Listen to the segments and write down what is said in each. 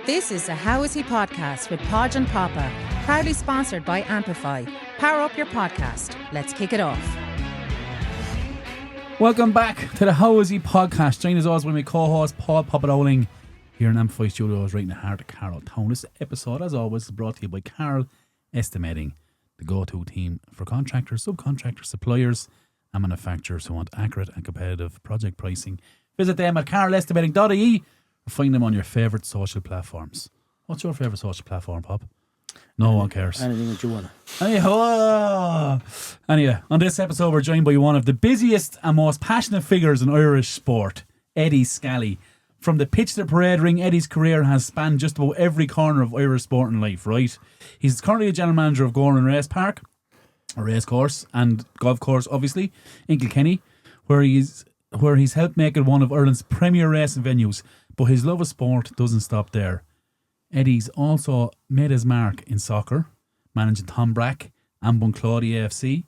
This is a How Is He podcast with Podge and Popa, proudly sponsored by Amplify. Power up your podcast. Let's kick it off. Welcome back to the How Is He podcast. Join us always with my co-host Paul Popa here in Amplify Studios right in the heart of Carroll Town. This episode, as always, is brought to you by Carroll Estimating, the go-to team for contractors, subcontractors, suppliers and manufacturers who want accurate and competitive project pricing. Visit them at carrollestimating.ie or find them on your favourite social platforms. What's your favourite social platform, Pop? No one cares. Anything that you want. Anyway, on this episode we're joined by one of the busiest and most passionate figures in Irish sport, Eddie Scally. From the pitch to the parade ring, Eddie's career has spanned just about every corner of Irish sport and life, right? He's currently a general manager of Gowran Racecourse and golf course, obviously, in Kilkenny, where he's helped make it one of Ireland's premier racing venues. But his love of sport doesn't stop there. Eddie's also made his mark in soccer, managing Tombrack and Bunclody AFC.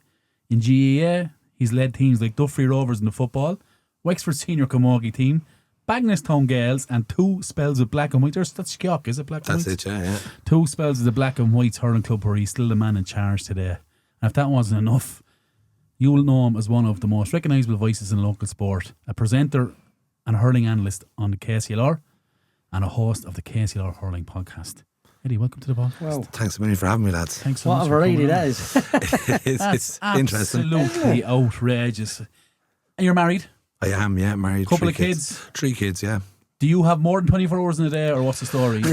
In GAA, he's led teams like Duffry Rovers in the football, Wexford Senior Camogie team, Bagenalstown Gaels, and 2 spells with Black and White. That's Skiock, is it? Black and White? That's it, yeah. 2 spells with the Black and White hurling club where he's still the man in charge today. And if that wasn't enough, you will know him as one of the most recognisable voices in local sport, a presenter and a hurling analyst on the KCLR, and a host of the KCLR Hurling Podcast. Eddie, welcome to the podcast. Wow. Thanks a million for having me, lads. Thanks so What much. a variety that is. It's interesting. Absolutely outrageous. And you're married? I am, yeah, married. Couple 3 of kids? 3 kids, yeah. Do you have more than 24 hours in a day, or what's the story?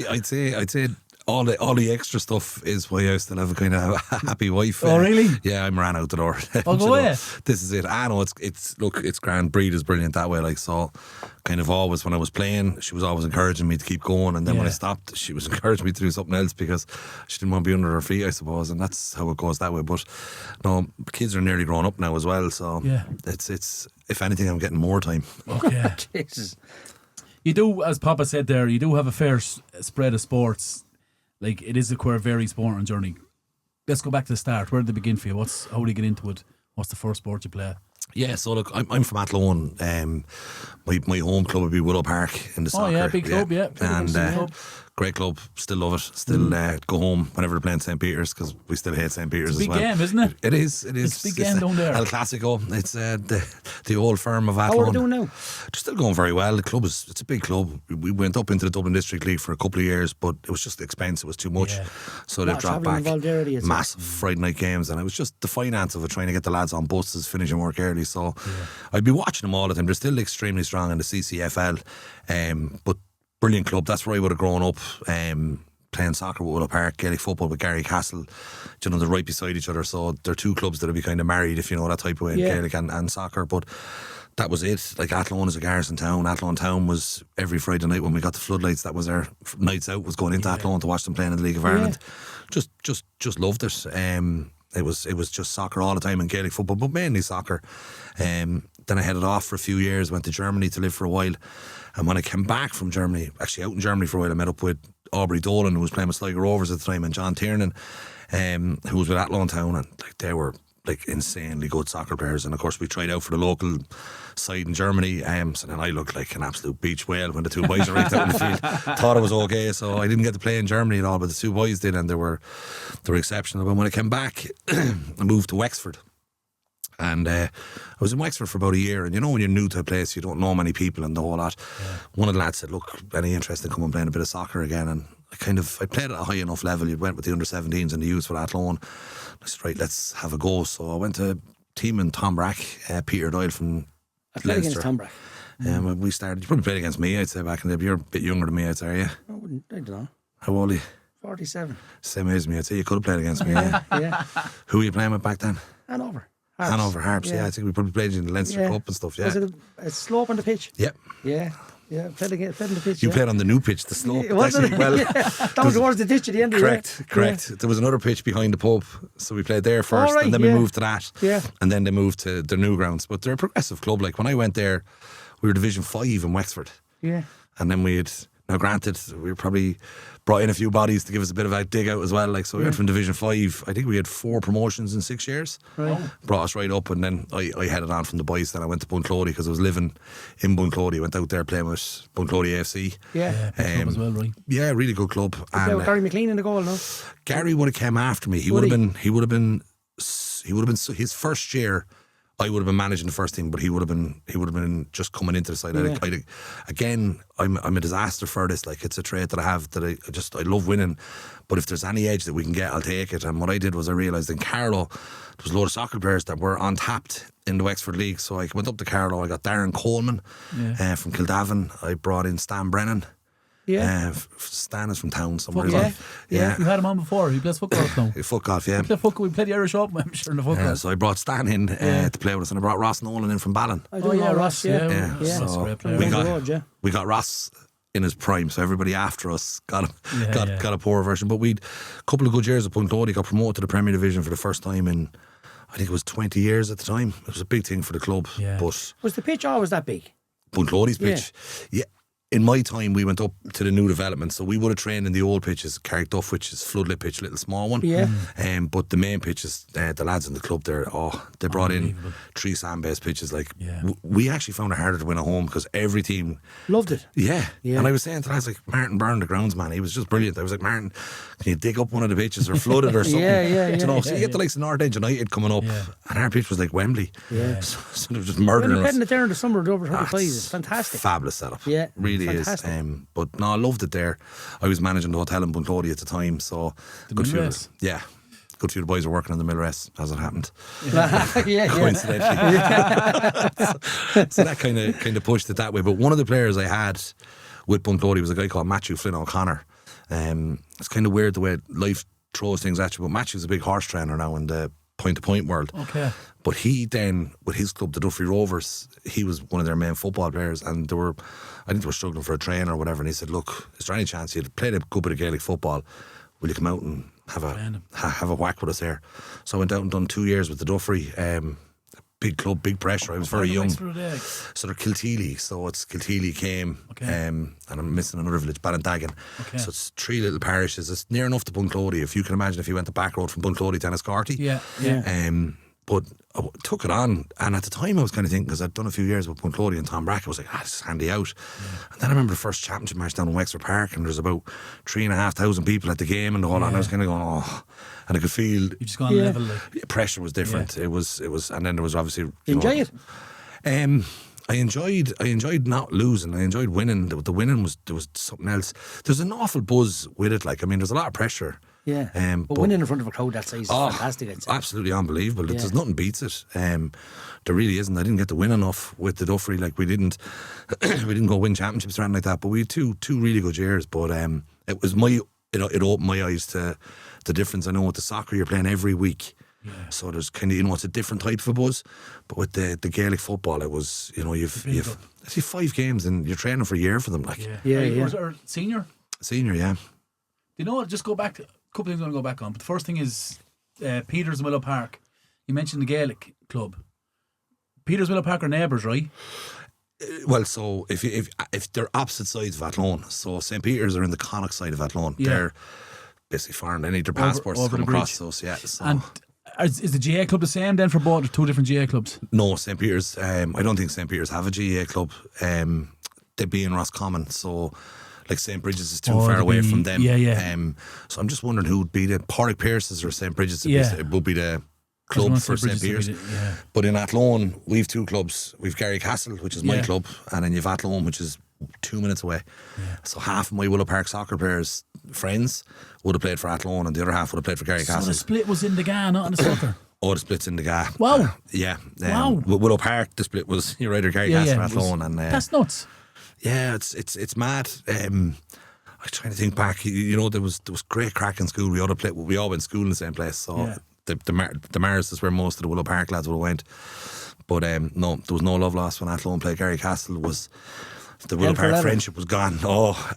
I'd say all the extra stuff is why I still have a kind of happy wife. Oh, really? Yeah, I'm ran out the door. Oh, go away. This is it. I know it's grand. Breed is brilliant that way. Like, so kind of always when I was playing, she was always encouraging me to keep going, and then when I stopped, she was encouraging me to do something else because she didn't want to be under her feet, I suppose, and that's how it goes that way. But no, kids are nearly grown up now as well, so Yeah. it's if anything, I'm getting more time. Okay. Jesus. You do, as Papa said there, you do have a fair spread of sports. Like, it is a quite varied sporting journey. Let's go back to the start. Where did it begin for you? How do you get into it? What's the first sport you play? Yeah, so look, I'm from Athlone. My home club would be Willow Park in the soccer. Oh yeah, big club, yeah. And great club, still love it. Still go home whenever they're playing St. Peter's because we still hate St. Peter's It's a big as well. game, isn't it? It is. It's a big game down there. El Clasico. It's the old firm of Athlone. How are they doing now? They're still going very well. The club it's a big club. We went up into the Dublin District League for a couple of years, but it was just the expense. It was too much. Yeah. So they've dropped back. Massive Mm. Friday night games, and it was just the finance of it, trying to get the lads on buses, finishing work early. So I'd be watching them all the time. They're still extremely strong in the CCFL, but brilliant club. That's where I would have grown up. Playing soccer with Willow Park, Gaelic football with Gary Castle, you know, they're right beside each other. So they're 2 clubs that would be kind of married, if you know that type of way, Gaelic and soccer. But that was it. Like, Athlone is a garrison town. Athlone town was every Friday night when we got the floodlights. That was our nights out, was going into Athlone to watch them playing in the League of Ireland. Just loved it. It was just soccer all the time and Gaelic football, but mainly soccer. Then I headed off for a few years, went to Germany to live for a while. And when I came back from Germany, actually out in Germany for a while, I met up with Aubrey Dolan, who was playing with Sligo Rovers at the time, and John Tiernan, who was with Athlone Town, and like they were like insanely good soccer players. And of course we tried out for the local side in Germany, so then I looked like an absolute beach whale when the 2 boys were right out in the field. Thought it was okay, so I didn't get to play in Germany at all, but the 2 boys did, and they were exceptional. But when I came back, I moved to Wexford. And I was in Wexford for about a year, and you know when you're new to a place, you don't know many people and the whole lot. One of the lads said, look, any interest in coming playing a bit of soccer again? And I played at a high enough level. You went with the under-17s and the youths with Athlone. I said, right, let's have a go. So I went to a team in Tombrack, Peter Doyle from I played Leinster. against Tombrack. We started, you probably played against me, I'd say, back in the day, but you're a bit younger than me, I'd say, are you? I don't know. How old are you? 47. Same age as me, I'd say. You could have played against me, Yeah. Who were you playing with back then? Hanover. Hanover Harps, yeah. I think we probably played in the Leinster Cup and stuff, yeah. Was it a slope on the pitch? Yep. Yeah. Played on the pitch. You played on the new pitch, the slope. Was it? Well, down towards the ditch at the end of the year. Correct. There was another pitch behind the pub, so we played there first, right, and then we moved to that. Yeah. And then they moved to their new grounds. But they're a progressive club. Like, when I went there, we were Division 5 in Wexford. Yeah. And then we had Now, granted, we probably brought in a few bodies to give us a bit of a dig out as well. Like, so we went from Division 5. I think we had 4 promotions in 6 years. Right. Brought us right up, and then I headed on from the boys. Then I went to Bunclody because I was living in Bunclody. Went out there playing with Bunclody AFC. Yeah. Big club as well, right? Yeah, really good club. Yeah, with Gary McLean in the goal, no? Gary would have came after me. He would have been his first year. I would have been managing the first team, but he would have been just coming into the side. Yeah. Again, I'm a disaster for this. Like, it's a trait that I have that I love winning. But if there's any edge that we can get, I'll take it. And what I did was I realised in Carlow there was a load of soccer players that were untapped in the Wexford League. So I went up to Carlow. I got Darren Coleman from Kildavin. I brought in Stan Brennan. Yeah. Stan is from town somewhere. Yeah. You had him on before. He plays foot golf now. Foot golf, yeah. We played the Irish Open, I'm sure, in the foot golf. So I brought Stan in to play with us, and I brought Ross Nolan in from Ballon. I do know Ross, yeah. Ross, So great player. we got Ross in his prime, so everybody after us got a poor version. But we'd a couple of good years at Bunclody, got promoted to the Premier Division for the first time in, I think it was 20 years at the time. It was a big thing for the club. Yeah. But Was the pitch always that big? Bunclody's pitch, yeah. In my time, we went up to the new development, so we would have trained in the old pitches, Carrickduff, which is floodlit pitch, little small one. Yeah. But the main pitches, the lads in the club there, they brought in 3 sand-based pitches. Like, we actually found it harder to win at home because every team Loved it. Yeah. And I was saying to the lads, like, Martin Byrne, the groundsman, he was just brilliant. I was like, Martin, can you dig up one of the pitches or flood it or something? So you get the likes of North End United coming up, and our pitch was like Wembley. Yeah. So they were just murdering us. When it there in the summer, over 35, it's fantastic. Fabulous setup. Yeah. Really fantastic. is. But no, I loved it there. I was managing the hotel in Bunclody at the time, so Good few of the boys were working on the mill race as it happened. Coincidentally. So that kind of pushed it that way. But one of the players I had with Bunclody was a guy called Matthew Flynn O'Connor. It's kind of weird the way life throws things at you, but Matthew's a big horse trainer now in the point-to-point world. Okay. But he then, with his club, the Duffry Rovers, he was one of their main football players, and I think they were struggling for a trainer or whatever, and he said, look, is there any chance you'd played a good bit of Gaelic football, will you come out and have a whack with us here? So I went out and done 2 years with the Duffry, big club, big pressure. I was very young. So they're Kilteely, so it's Kilteely came, and I'm missing another village, Ballindagan. So it's 3 little parishes. It's near enough to Bunclody. If you can imagine, if you went the back road from Bunclody to Enniscorthy. But I took it on, and at the time I was kind of thinking, because I'd done a few years with Bunclody and Tombrack, I was like, this is handy out. And then I remember the first championship match down in Wexford Park, and there's about 3,500 people at the game and the whole lot, and I was kind of going, and I could feel you just gone level, like. Pressure was different. It was, and then there was obviously Enjoy it. I enjoyed not losing. I enjoyed winning. The winning there was something else. There's an awful buzz with it. Like, I mean, there's a lot of pressure. Yeah. But winning in front of a crowd that size is fantastic. I'd say. Absolutely unbelievable. There's nothing beats it. There really isn't. I didn't get to win enough with the Duffry. Like, we didn't go win championships or anything like that. But we had two really good years. But it opened my eyes to the difference. I know with the soccer you're playing every week. Yeah. So there's kind of, it's a different type of buzz. But with the Gaelic football, it was, you've 5 games and you're training for a year for them. Like, Or senior, yeah. You know what? Just go back to a couple of things I want to go back on. But the first thing is Peters and Willow Park. You mentioned the Gaelic club. Peters and Willow Park are neighbours, right? Well, so if they're opposite sides of Athlone, so St. Peter's are in the Connacht side of Athlone. Yeah. They're basically foreign. They need their passports over to come the across those. Yeah. So. And is the GAA club the same then for both, or 2 different GAA clubs? No, St. Peter's. I don't think St. Peter's have a GAA club. They'd be in Roscommon, so. Like St. Bridget's is too far away from them. Yeah. So I'm just wondering who would be the Porrick Pierce's or St. Bridget's. It would be the club for St. Peter's. But in Athlone, we've 2 clubs. We've Garry Castle, which is my club, and then you've Athlone, which is 2 minutes away. Yeah. So half of my Willow Park soccer players' friends would have played for Athlone, and the other half would have played for Garry Castle. So the split was in the GAA, not in the soccer. The split's in the GAA. Wow. With Willow Park, the split was you're either Garry Castle or Athlone, and that's nuts. Yeah, it's mad. I'm trying to think back. There was great crack in school. We all went to school in the same place. So the Mars is where most of the Willow Park lads would have went. But no, there was no love lost when Athlone played Garry Castle. The Willow Park friendship was gone.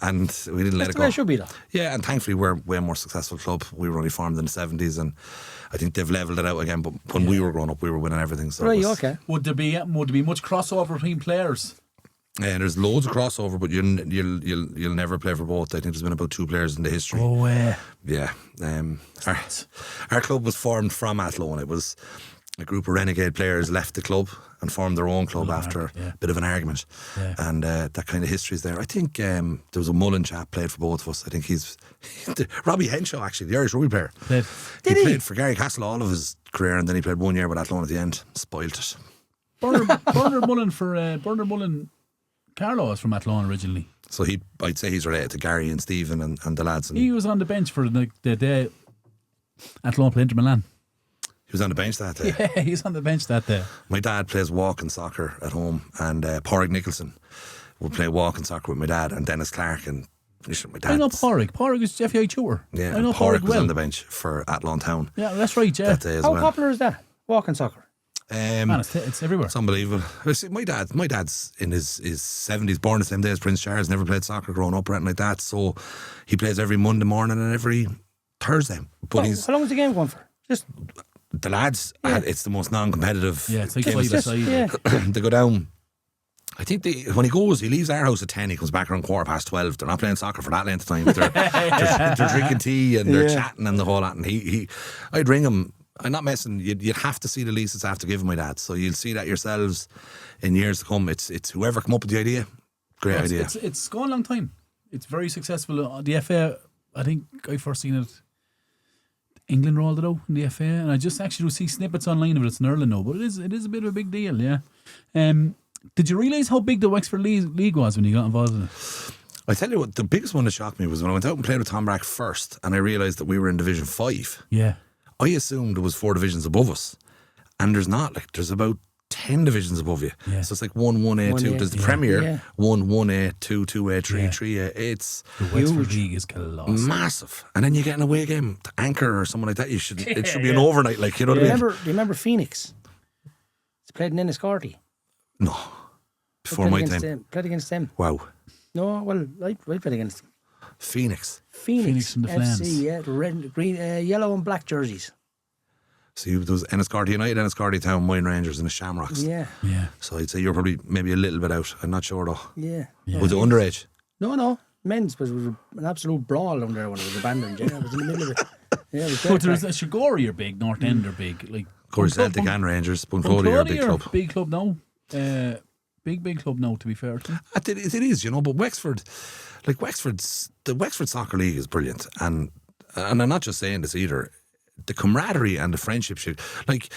And we didn't let it go. That's the way it should be, though. Yeah, and thankfully we're a way more successful club. We were only formed in the 70s, and I think they've levelled it out again. But when we were growing up, we were winning everything. So okay. Would there be much crossover between players? And there's loads of crossover, but you'll never play for both. I think there's been about 2 players in the history. Oh, yeah. Our club was formed from Athlone. It was a group of renegade players left the club and formed their own club after a bit of an argument. Yeah. And that kind of history is there. I think there was a Mullen chap played for both of us. I think he's Robbie Henshaw, actually, the Irish rugby player. He played for Gary Castle all of his career, and then he played 1 year with Athlone at the end. Spoilt it. Bernard Mullen Carlo is from Athlone originally. So I'd say he's related to Gary and Stephen and the lads. And he was on the bench for the day Athlone played Inter Milan. He was on the bench that day. Yeah, he was on the bench that day. My dad plays walking soccer at home, and Porrick Nicholson would play walking soccer with my dad, and Dennis Clark and my dad. I know Porrick. Porrick is FAI tutor. Yeah, I know Porrick was well. on the bench for Athlone Town. Yeah, that's right. Yeah, that day as How well. popular is that? Walking soccer. Man, it's everywhere. It's unbelievable. See, my dad's in his 70s, born the same day as Prince Charles, never played soccer growing up or anything like that, so he plays every Monday morning and every Thursday. But how long is the game going for? Just the lads, it's the most non-competitive. Yeah, it's like game. They go down. I think when he leaves our house at 10, he comes back around 12:15. They're not playing soccer for that length of time. They're drinking tea and they're chatting and the whole lot. And I'd ring him. I'm not messing. You'd have to see the leases after giving my dad. So you'll see that yourselves in years to come. It's whoever come up with the idea. Great idea. It's gone a long time. It's very successful. The FA, I think I first seen it. England rolled it out in the FA, and I just actually see snippets online of it. It's in Ireland now, but it is a bit of a big deal. Yeah. Did you realise how big the Wexford League was when you got involved in it? I tell you what, the biggest one that shocked me was when I went out and played with Tombrack first, and I realised that we were in Division 5. Yeah. I assumed there was 4 divisions above us, and there's not. Like, there's about 10 divisions above you. Yeah. So it's like 1, 1A, 2. There's the Premier, 1, 1A, 2, 2A, 3, 3A. It's the Wexford League is colossal, massive. And then you get an away game to Anchor or someone like that. It should be an overnight. Like, you know what I mean? Do you remember Phoenix? It's played in Enniscorthy. No, before my time. Played against them. Wow. No, well, I played against them. Phoenix in the Flams. FC, yeah, the red, green, yellow and black jerseys. So there was Enniscorthy United, Enniscorthy Town, Mine Rangers and the Shamrocks. Yeah. So I'd say you're probably maybe a little bit out. I'm not sure though. Yeah. Was it underage? No. Men's, but it was an absolute brawl down there when it was abandoned. Yeah, it was in the middle of it. Yeah, it was but there's Shigori are big, North End are big. Like Corey Celtic and Rangers. Bunclody are a big club. Big club now. Big club now, to be fair. It is, but Wexford, like the Wexford Soccer League is brilliant. And I'm not just saying this either. The camaraderie and the friendship shit. Like,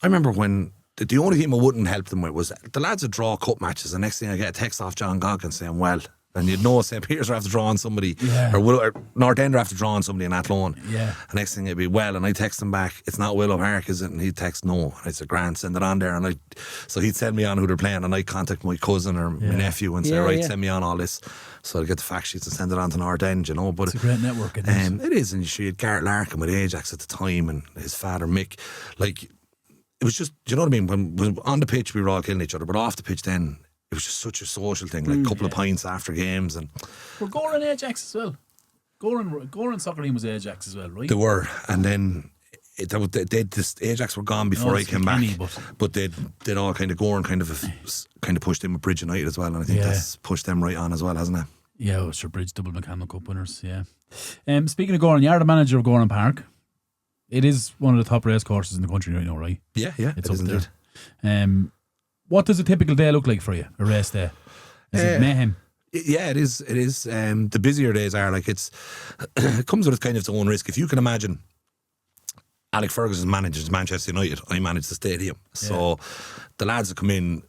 I remember when the only thing I wouldn't help them with was the lads would draw cup matches. The next thing I get a text off John Goggins saying, well, and you'd know St. Peter's are after drawing somebody, or North End are after drawing somebody in Athlone. Yeah. The next thing it'd be, well, and I text him back, it's not Willow Park, is it? And he'd text no. And I said, Grant, send it on there. And so he'd send me on who they're playing, and I'd contact my cousin or my nephew and say, send me on all this. So I'd get the fact sheets and send it on to North End, But it's a great network, it is. And you had Garrett Larkin with Ajax at the time, and his father Mick. Like, it was just, do you know what I mean? When on the pitch we were all killing each other, but off the pitch then, it was just such a social thing, like a couple of pints after games. And were Gowran Ajax as well? Gowran soccer team was Ajax as well, right? They were, and then Ajax were gone before I came back. But they'd all kind of Gowran kind of pushed in with Bridge United as well, and I think that's pushed them right on as well, hasn't it? Yeah, it was sure Bridge double McCammon Cup winners. Yeah. Speaking of Gowran, you're the manager of Gowran Park. It is one of the top race courses in the country right now, right? Yeah, it's up there. What does a typical day look like for you? A race day? Is it mayhem? Yeah, it is. It is. The busier days are like it comes with kind of its own risk. If you can imagine, Alec Ferguson manages Manchester United. I manage the stadium. So the lads that come in,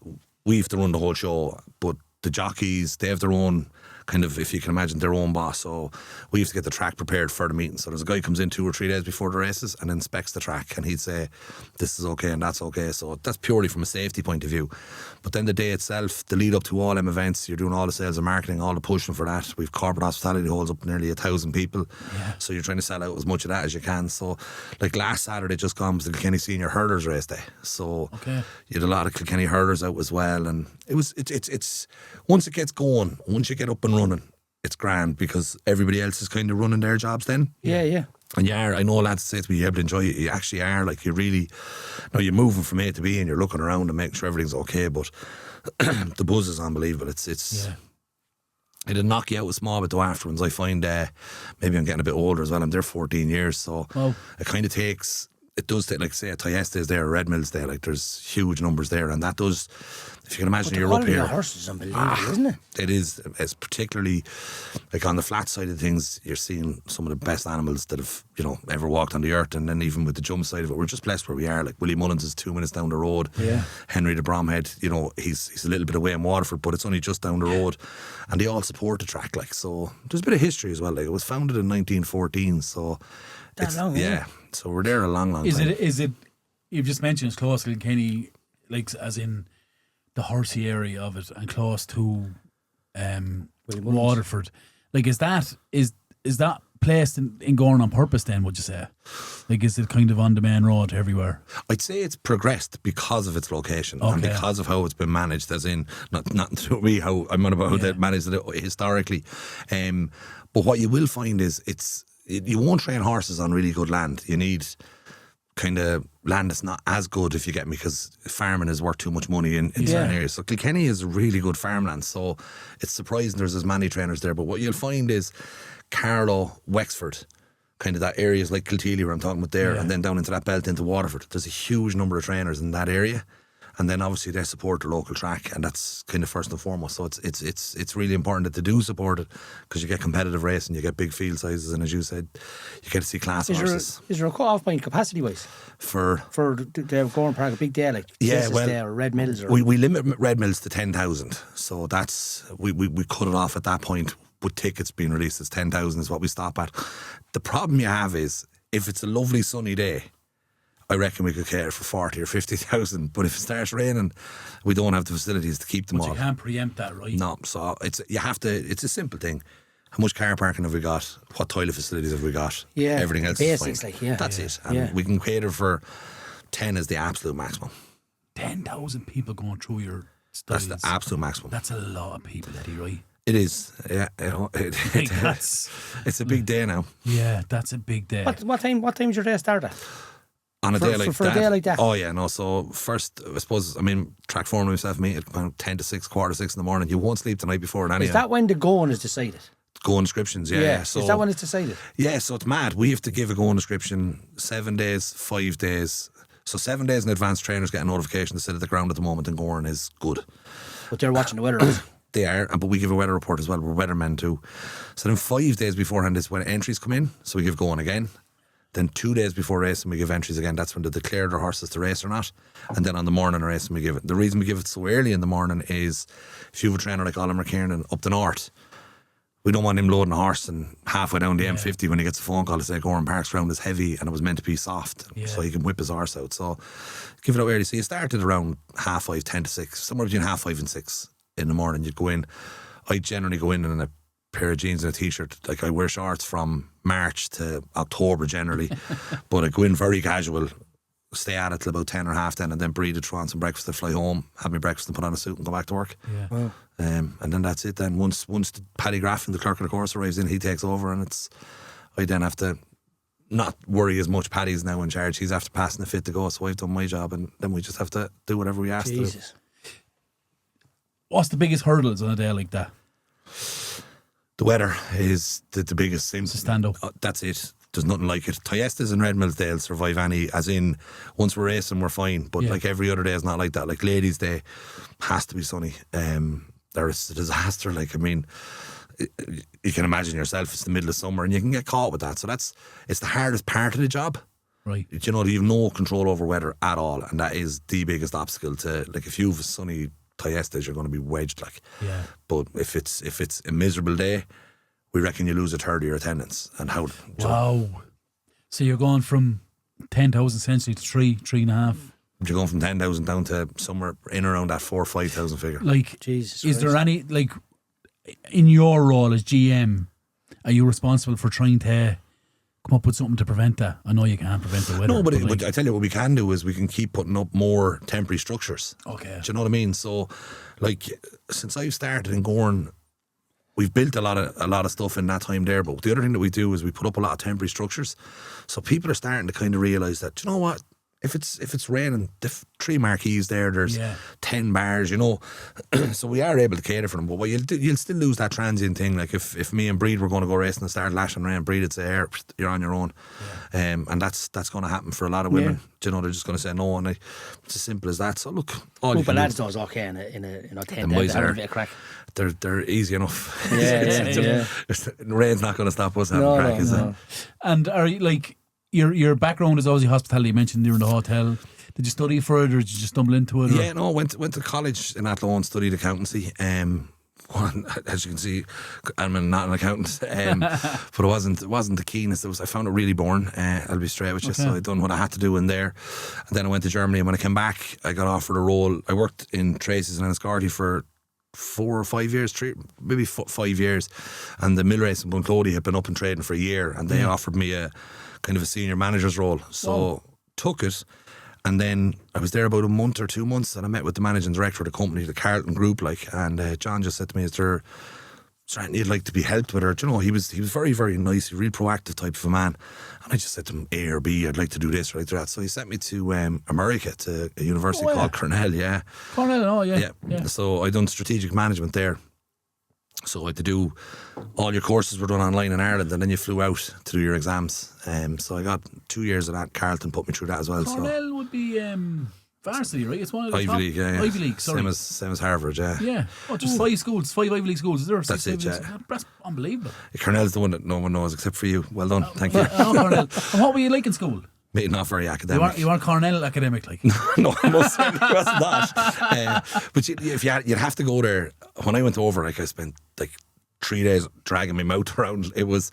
we have to run the whole show. But the jockeys, they have their own kind of, if you can imagine, their own boss. So we have to get the track prepared for the meeting. So there's a guy who comes in 2 or 3 days before the races and inspects the track, and he'd say this is okay and that's okay. So that's purely from a safety point of view. But then the day itself, the lead up to all them events, you're doing all the sales and marketing, all the pushing for that. We've corporate hospitality holds up nearly 1,000 people. So you're trying to sell out as much of that as you can. So like last Saturday just gone was the Kilkenny Senior Hurlers race day. So you had a lot of Kilkenny hurlers out as well, and it's once it gets going, once you get up and running, it's grand because everybody else is kind of running their jobs then. Yeah. And I know lads say to me, you're able to enjoy it. You actually are, like, you really, you're moving from A to B and you're looking around and making sure everything's okay. But the buzz is unbelievable. It's it'll knock you out with small bit though afterwards. I find maybe I'm getting a bit older as well. I'm there 14 years, so it kind of takes. It does take, like say, a Tyesta is there, a Red Mill's there. Like there's huge numbers there, and that does. If you can imagine, you're up here. The horse is unbelievable, isn't it? It is. It's particularly like on the flat side of things. You're seeing some of the best animals that have ever walked on the earth, and then even with the jump side of it, we're just blessed where we are. Like Willie Mullins is 2 minutes down the road. Yeah. Henry the Bromhead, he's a little bit away in Waterford, but it's only just down the road, and they all support the track. Like so, there's a bit of history as well. Like it was founded in 1914, so that long, yeah. So we're there a long time. Is it? You've just mentioned it's close to Kilkenny, like as in the horsey area of it, and close to Waterford. Like is that placed in Gowran on purpose? Then would you say? Like is it kind of on the main road everywhere? I'd say it's progressed because of its location and because of how it's been managed. As in, not to me how I'm on about how they managed it historically. But what you will find is you won't train horses on really good land. You need kind of land that's not as good, if you get me, because farming is worth too much money in certain areas. So Kilkenny is really good farmland, so it's surprising there's as many trainers there. But what you'll find is Carlow, Wexford, kind of that areas like Kilteely where I'm talking about there, and then down into that belt into Waterford. There's a huge number of trainers in that area. And then obviously they support the local track, and that's kind of first and foremost. So it's really important that they do support it, because you get competitive racing, you get big field sizes, and as you said, you get to see class horses. Is there a cut-off point capacity wise for the Gowran Park, a big day like Day or Red Mills? Or? We limit Red Mills to 10,000, so that's we cut it off at that point. With tickets being released, it's 10,000 is what we stop at. The problem you have is if it's a lovely sunny day, I reckon we could cater for 40 or 50,000. But if it starts raining, we don't have the facilities to keep them all. You can't preempt that, right? No, so it's a simple thing. How much car parking have we got? What toilet facilities have we got? Yeah, everything else basics, is fine. That's it. And we can cater for 10 is the absolute maximum. 10,000 people going through your studies. That's the absolute maximum. That's a lot of people, Eddie, right? It is, yeah. It's a big day now. Yeah, that's a big day. What time's your day start at? On a day like that. A day like that. Oh yeah, no. So first, I suppose, track foreman myself, me at about 10 to 6, quarter to 6 in the morning. You won't sleep the night before. Is that when the going is decided? Going descriptions, yeah. So, is that when it's decided? Yeah, so it's mad. We have to give a going description 7 days, 5 days. So 7 days in advance, trainers get a notification to sit at the ground at the moment, and Gowran is good. But they're watching the weather. They are, but we give a weather report as well. We're weathermen too. So then 5 days beforehand is when entries come in. So we give going again. Then 2 days before racing, we give entries again. That's when they declare their horses to race or not. And then on the morning of racing, we give it. The reason we give it so early in the morning is if you have a trainer like Oliver McKiernan up the north, we don't want him loading a horse and halfway down the M50 when he gets a phone call to say Gowran Park's ground is heavy and it was meant to be soft, so he can whip his horse out. So give it out early. So you started around 5:30, 10 to 6, somewhere between 5:30 and 6 in the morning. You'd go in. I generally go in a pair of jeans and a t-shirt. Like I wear shorts from March to October generally, but I go in very casual, stay at it till about 10 or half 10, and then breathe it, throw on some breakfast, and fly home, have my breakfast and put on a suit and go back to work. Wow. And then that's it. Then once Paddy Graffin, the clerk of the course, arrives in, he takes over, and I then have to not worry as much. Paddy's now in charge. He's after passing the fit to go, so I've done my job, and then we just have to do whatever we ask to do. What's the biggest hurdles on a day like that? The weather is the biggest thing. To stand up. That's it. There's nothing like it. Tyestas and Red Mills, they'll survive any, as in, once we're racing, we're fine. But like every other day is not like that. Like Ladies' Day has to be sunny. There's a disaster. You can imagine yourself, it's the middle of summer and you can get caught with that. So it's the hardest part of the job. Right. You have no control over weather at all. And that is the biggest obstacle to, like, if you have a sunny Tyestas, you're going to be wedged, like. Yeah. But if it's a miserable day, we reckon you lose a third of your attendance. And how? Wow. So you're going from 10,000 essentially to 3.5. You're going from 10,000 down to somewhere in around that 4,000 or 5,000 figure. Like, Jesus is Christ. there any, like, in your role as GM, are you responsible for trying to come up with something to prevent that? I know you can't prevent the weather. No, but I tell you what we can do is we can keep putting up more temporary structures. Okay. Do you know what I mean? So, like, since I've started in Gowran, we've built a lot of stuff in that time there. But the other thing that we do is we put up a lot of temporary structures. So people are starting to kind of realise that, do you know what? if it's raining, the 3 marquees there, there's 10 bars, you know. So we are able to cater for them. But you'll still lose that transient thing. Like if me and Breed were going to go racing and start lashing rain, Breed would say, "Here, you're on your own." And that's going to happen for a lot of women. You know, they're just going to say no, and it's as simple as that. So look, all you can lads do. does okay in a tent. The boys They're a bit of crack. They're easy enough. Yeah. Rain's not going to stop us having crack, is it? And are you like your background is obviously hospitality? You mentioned you're in the hotel. Did you study for it, or did you just stumble into it? Yeah, no, went to college in Athlone, studied accountancy. As you can see, I'm not an accountant, but it wasn't the keenest. I found it really boring. I'll be straight with you. So I done what I had to do in there, and then I went to Germany. And when I came back, I got offered a role. I worked in Tracy's and Enniscorthy for 4 or 5 years, 5 years, and the mill race in Bunclody had been up and trading for a year, and they offered me a kind of a senior manager's role. So took it. And then I was there about a month or 2 months, and I met with the managing director of the company, the Carlton Group, and John just said to me, "Is there something you'd like to be helped with?" Or, you know, he was very, very nice, a real proactive type of a man. And I just said to him, A or B, I'd like to do this or like that. So he sent me to America, to a university called Cornell. Cornell, So I done strategic management there. So I had to do, all your courses were done online in Ireland, and then you flew out to do your exams. So I got 2 years of that. Carlton put me through that as well. Cornell would be varsity, right? It's one of the Ivy top League, yeah. Ivy League, sorry. Same as Harvard, yeah. Yeah. Oh, just 5 schools, 5 Ivy League schools. Is there? That's it, yeah. That's unbelievable. Cornell's the one that no one knows except for you. Well done, thank you. Cornell. And what were you like in school? Not very academic. You weren't Cornell academic, like? No, I most certainly wasn't that. But you'd have to go there. When I went over, like, I spent like 3 days dragging my mouth around. It was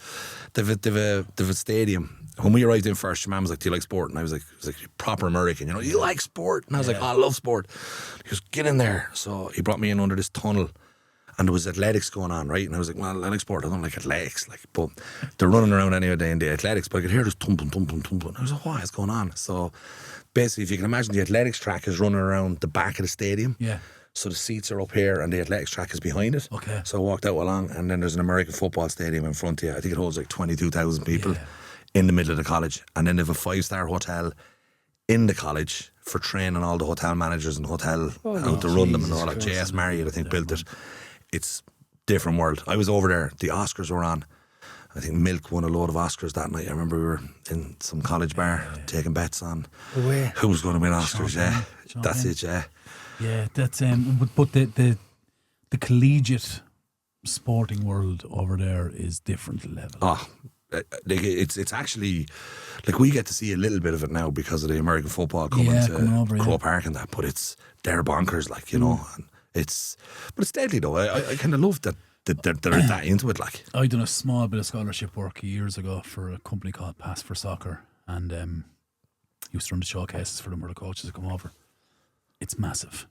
they've a stadium. When we arrived in first, your man was like, "Do you like sport?" And I was like, proper American, you know, "You like sport?" And I was like, "Oh, I love sport." He goes, "Get in there." So he brought me in under this tunnel, and there was athletics going on, right? And I was like, "Well, I like sport. I don't like athletics." But they're running around anyway day in day athletics. But I could hear this thumping. I was like, "What is going on?" So basically, if you can imagine, the athletics track is running around the back of the stadium. Yeah. So the seats are up here and the athletics track is behind it. Okay. So I walked out along, and then there's an American football stadium in front of you. I think it holds like 22,000 people in the middle of the college. And then they have a 5-star hotel in the college for training all the hotel managers and hotel out to run them and all that. JS Marriott, I think, built it. It's different world. I was over there. The Oscars were on. I think Milk won a load of Oscars that night. I remember we were in some college bar taking bets on who was going to win Oscars. That's it. Yeah, that's but the collegiate sporting world over there is different level. Oh, it's actually like we get to see a little bit of it now because of the American football coming to Crow Park and that. But they're bonkers, like, you know. And it's deadly though. I kind of love that they're that into it. Like, I done a small bit of scholarship work years ago for a company called Pass for Soccer, and used to run the showcases for them where the coaches would come over. It's massive.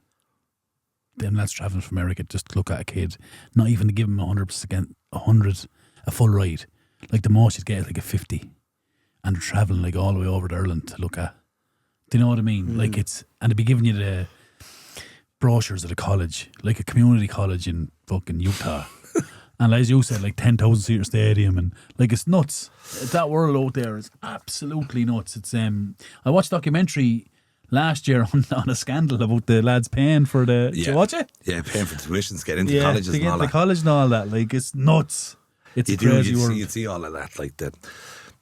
Them lads travelling from America just to look at a kid, not even to give him 100, a full ride. Like the most you'd get is like a 50, and they're travelling like all the way over to Ireland to look at. Do you know what I mean? Like and they'd be giving you the brochures at a college, like a community college in fucking Utah. And as you said, like 10,000 seater stadium, and like it's nuts. That world out there is absolutely nuts. It's I watched a documentary last year on a scandal about the lads paying for the. Did you watch it? Yeah, paying for tuitions to get into colleges to get and all into that. college and all that. Like, it's nuts. It's a crazy world. You'd see all of that, like that.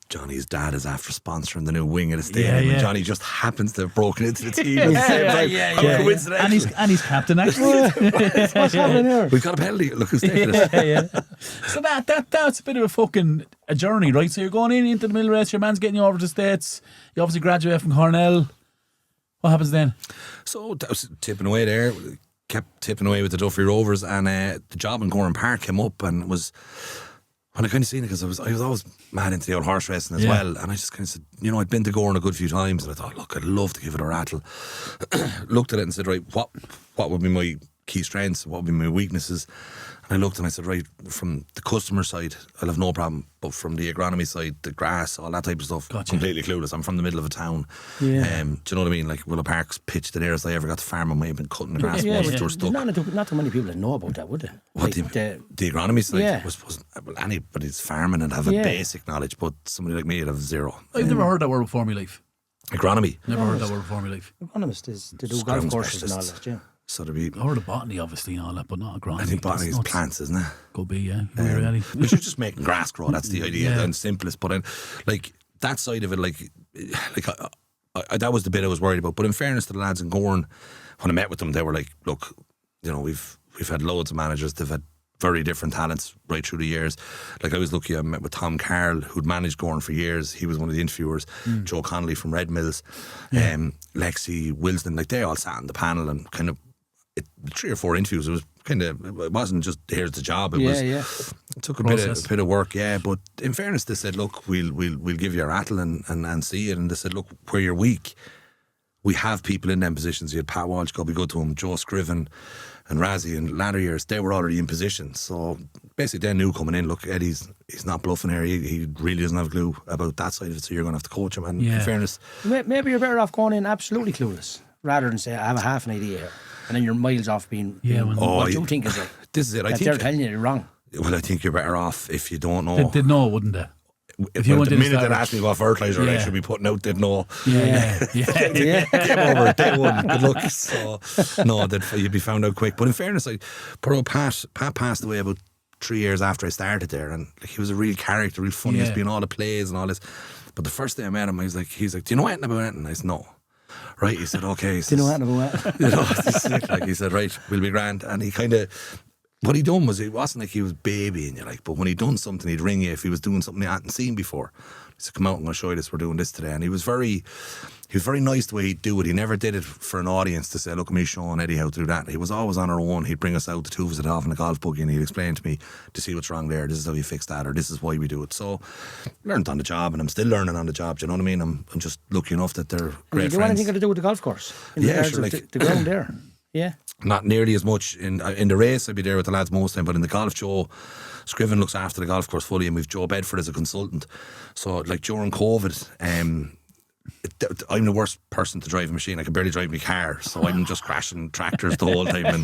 Johnny's dad is after sponsoring the new wing of the stadium, and Johnny just happens to have broken into the team. Coincidentally. And he's captain, actually. What's happening here? We've got a penalty. Look who's taking it. So that's a bit of a fucking a journey, right? So you're going into the middle race, your man's getting you over to the States, you obviously graduate from Cornell. What happens then? So that was tipping away there. Kept tipping away with the Duffry Rovers, and the job in Gowran Park came up, and was when I kind of seen it, because I was always mad into the old horse racing as well, and I just kind of said, you know, I'd been to Gowran a good few times, and I thought, look, I'd love to give it a rattle. Looked at it and said, right, what would be my key strengths? What would be my weaknesses? And I looked and I said, right, from the customer side, I'll have no problem. But from the agronomy side, the grass, all that type of stuff, completely clueless. I'm from the middle of a town. Do you know what I mean? Like Willow Park's pitch, the nearest I ever got to farm, I might have been cutting the grass. Not too many people that know about that, would they? What, like the agronomy side was anybody's farming and have a basic knowledge, but somebody like me would have zero. I've never heard that word before in my life. Agronomy. Never heard that word before in my life. Agronomist is to do Scrum golf courses and all specialist. that, yeah. So there'd be, I heard of botany, obviously, and all that, but not agronomy. I think botany That's is nuts. plants, isn't it? Could be, yeah. Really. Which is just making grass grow. That's the idea, Yeah. and simplest. But then, like that side of it, like that was the bit I was worried about. But in fairness to the lads in Gowran, when I met with them, they were like, "Look, you know, we've had loads of managers. They've had very different talents right through the years. Like I was lucky. I met with Tom Carroll, who'd managed Gowran for years. He was one of the interviewers. Joe Connolly from Red Mills, Lexi Wilson. Like they all sat on the panel and kind of 3 or 4 interviews. It wasn't just here's the job. It it took a bit of work, yeah. But in fairness, they said, look, we'll give you a rattle and see it. And they said, look, where you're weak, we have people in them positions. You had Pat Walsh, God be good to him, Joe Scriven and Razzie in latter years. They were already in position. So basically they knew coming in, look, Eddie's he's not bluffing here. He really doesn't have a clue about that side of it. So you're going to have to coach him. And in fairness, maybe you're better off going in absolutely clueless rather than say I have a half an idea here. And then you're miles off being what you think is right. This is it. I think they're telling you you're wrong. Well, I think you're better off if you don't know. They'd know, wouldn't they? If the minute they'd ask me what fertiliser I should be putting out, they'd know. Yeah. Game over, day one. Good luck. So, no, you'd be found out quick. But in fairness, Pat passed away about 3 years after I started there, and like, he was a real character, real funny. He's been all the plays and all this. But the first day I met him, he's like, do you know anything about anything? I said, no. Right, he said, okay. He says, do you know anything about that? You know, this is it. Like he said, right, we'll be grand. And he kind of, what he done was, it wasn't like he was babying you, like, but when he'd done something, he'd ring you if he was doing something you hadn't seen before. He said, come out, I'm going to show you this, we're doing this today. And he was very nice the way he'd do it. He never did it for an audience to say, look at me showing Eddie how to do that. He was always on our own. He'd bring us out, the two of us off in a golf buggy, and he'd explain to me to see what's wrong there, this is how you fix that, or this is why we do it. So learned on the job, and I'm still learning on the job, do you know what I mean? I'm just lucky enough that they're great friends. Do you want anything to do with the golf course? Sure, like the ground there. Yeah. Not nearly as much in the race. I'd be there with the lads most time, but in the golf, Joe Scriven looks after the golf course fully, and we've Joe Bedford as a consultant. So like during COVID, I'm the worst person to drive a machine. I can barely drive my car, so I'm just crashing tractors the whole time. And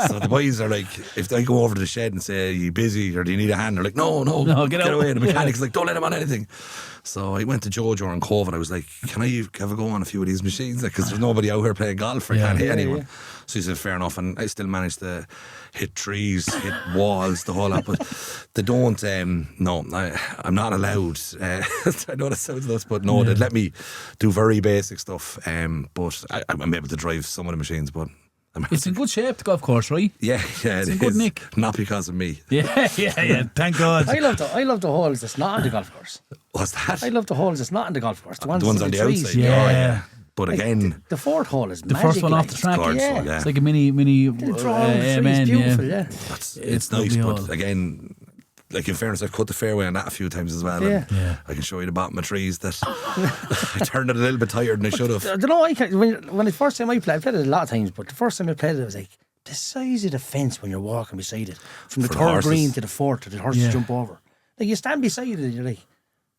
so the boys are like, if I go over to the shed and say, are you busy or do you need a hand? They're like, no, get away. And the mechanic's like, don't let him on anything. So I went to Joe during COVID. I was like, can I have a go on a few of these machines? Because there's nobody out here playing golf. I can't hit anyone. Yeah. So he said, fair enough. And I still managed to hit trees, hit walls, the whole lot. But they don't, no, I'm not allowed. I know that sounds nuts, but no, they'd let me do very basic stuff. But I'm able to drive some of the machines, but it's in good shape, the golf course, right? Yeah, it's in good nick. Not because of me. Yeah. Thank God. I love the holes that's not on the golf course. What's that? I love the holes that's not on the golf course. The ones on the trees. outside. Yeah. But like again, the fourth hole is the magic, first one off the track. Yeah. It's like a mini. It's beautiful. Yeah. It's nice, but again, like in fairness, I've cut the fairway on that a few times as well. Yeah. And I can show you the bottom of trees that I turned it a little bit tighter than I should have. I don't know. When the first time I played it a lot of times, but the first time I played it, I was like, the size of the fence when you're walking beside it, from the third green to the fourth, to the horses jump over. Like you stand beside it, and you're like,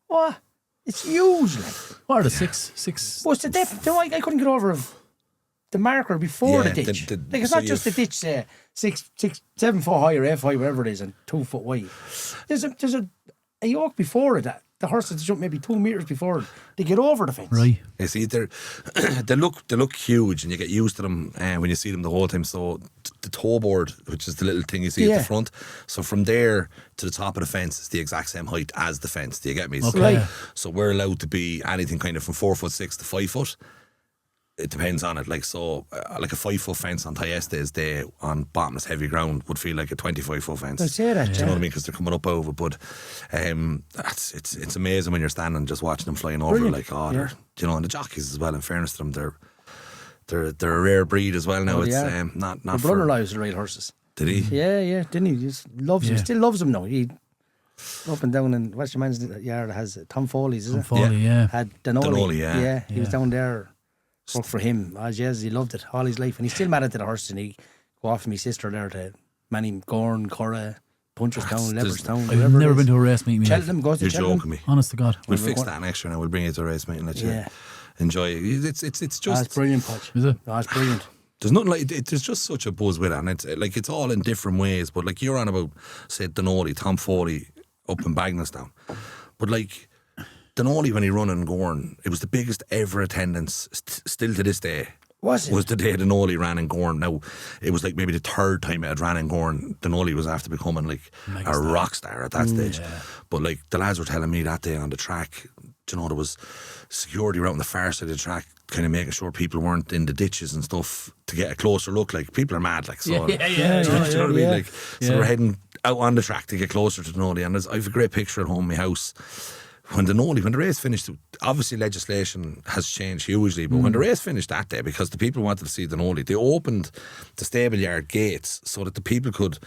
what? It's huge. Like, what are the six? Well, it's the depth. I couldn't get over the marker before the ditch. Like it's not just the ditch, say 7 foot high or 8 foot high, whatever it is, and 2 foot wide. There's a yoke before it that the horses jump maybe 2 meters before it. They get over the fence. Right. You see, they look huge, and you get used to them when you see them the whole time. So the toe board, which is the little thing you see at the front, so from there to the top of the fence is the exact same height as the fence. Do you get me? Okay. So we're allowed to be anything kind of from 4'6" to 5 foot. It depends on it. Like like a 5 foot fence on Thyeste's day on bottomless heavy ground would feel like a 25 foot fence. I say that. Do you know what I mean? Because they're coming up over. But it's amazing when you're standing just watching them flying over. Brilliant. Like they're, you know, and the jockeys as well. In fairness to them, they're a rare breed as well now. It's not. My brother lives the right horses. Did he? Yeah. Didn't he? Just loves them. Still loves them now. He up and down in what's your man's yard has Tom Foley's. Tom Foley, yeah. Had Denoli. Yeah. He was down there. Worked for him. He loved it all his life, and he's still married to the horse. And he go off with my sister there to Manny Gorn, Curra, Punchestown, Leopardstown. I've never been to a race meeting. Cheltenham, goes to You're Cheltenham. joking me. Honest to God. We'll fix that next year now. We'll bring you to a race meeting and let you enjoy it. It's just. That's brilliant, Podge. Is it? That's brilliant. There's nothing like it. There's just such a buzz with it, and it's all in different ways. But like you're on about, say, Denoli, Tom Foley up in Bagenalstown, but like Denali, when he run in Gowran, it was the biggest ever attendance, still to this day. Was the day Denali ran in Gowran. Now, it was like maybe the third time it had ran in Gowran. Denali was after becoming like a rock star at that stage. Yeah. But like the lads were telling me that day on the track, you know, there was security around the far side of the track, kind of making sure people weren't in the ditches and stuff to get a closer look. Like, people are mad, like, so. Do you know what I mean? Like, so we're heading out on the track to get closer to Denali. And I have a great picture at home in my house. When the race finished, obviously legislation has changed hugely, but when the race finished that day, because the people wanted to see Denali, they opened the stable yard gates so that the people could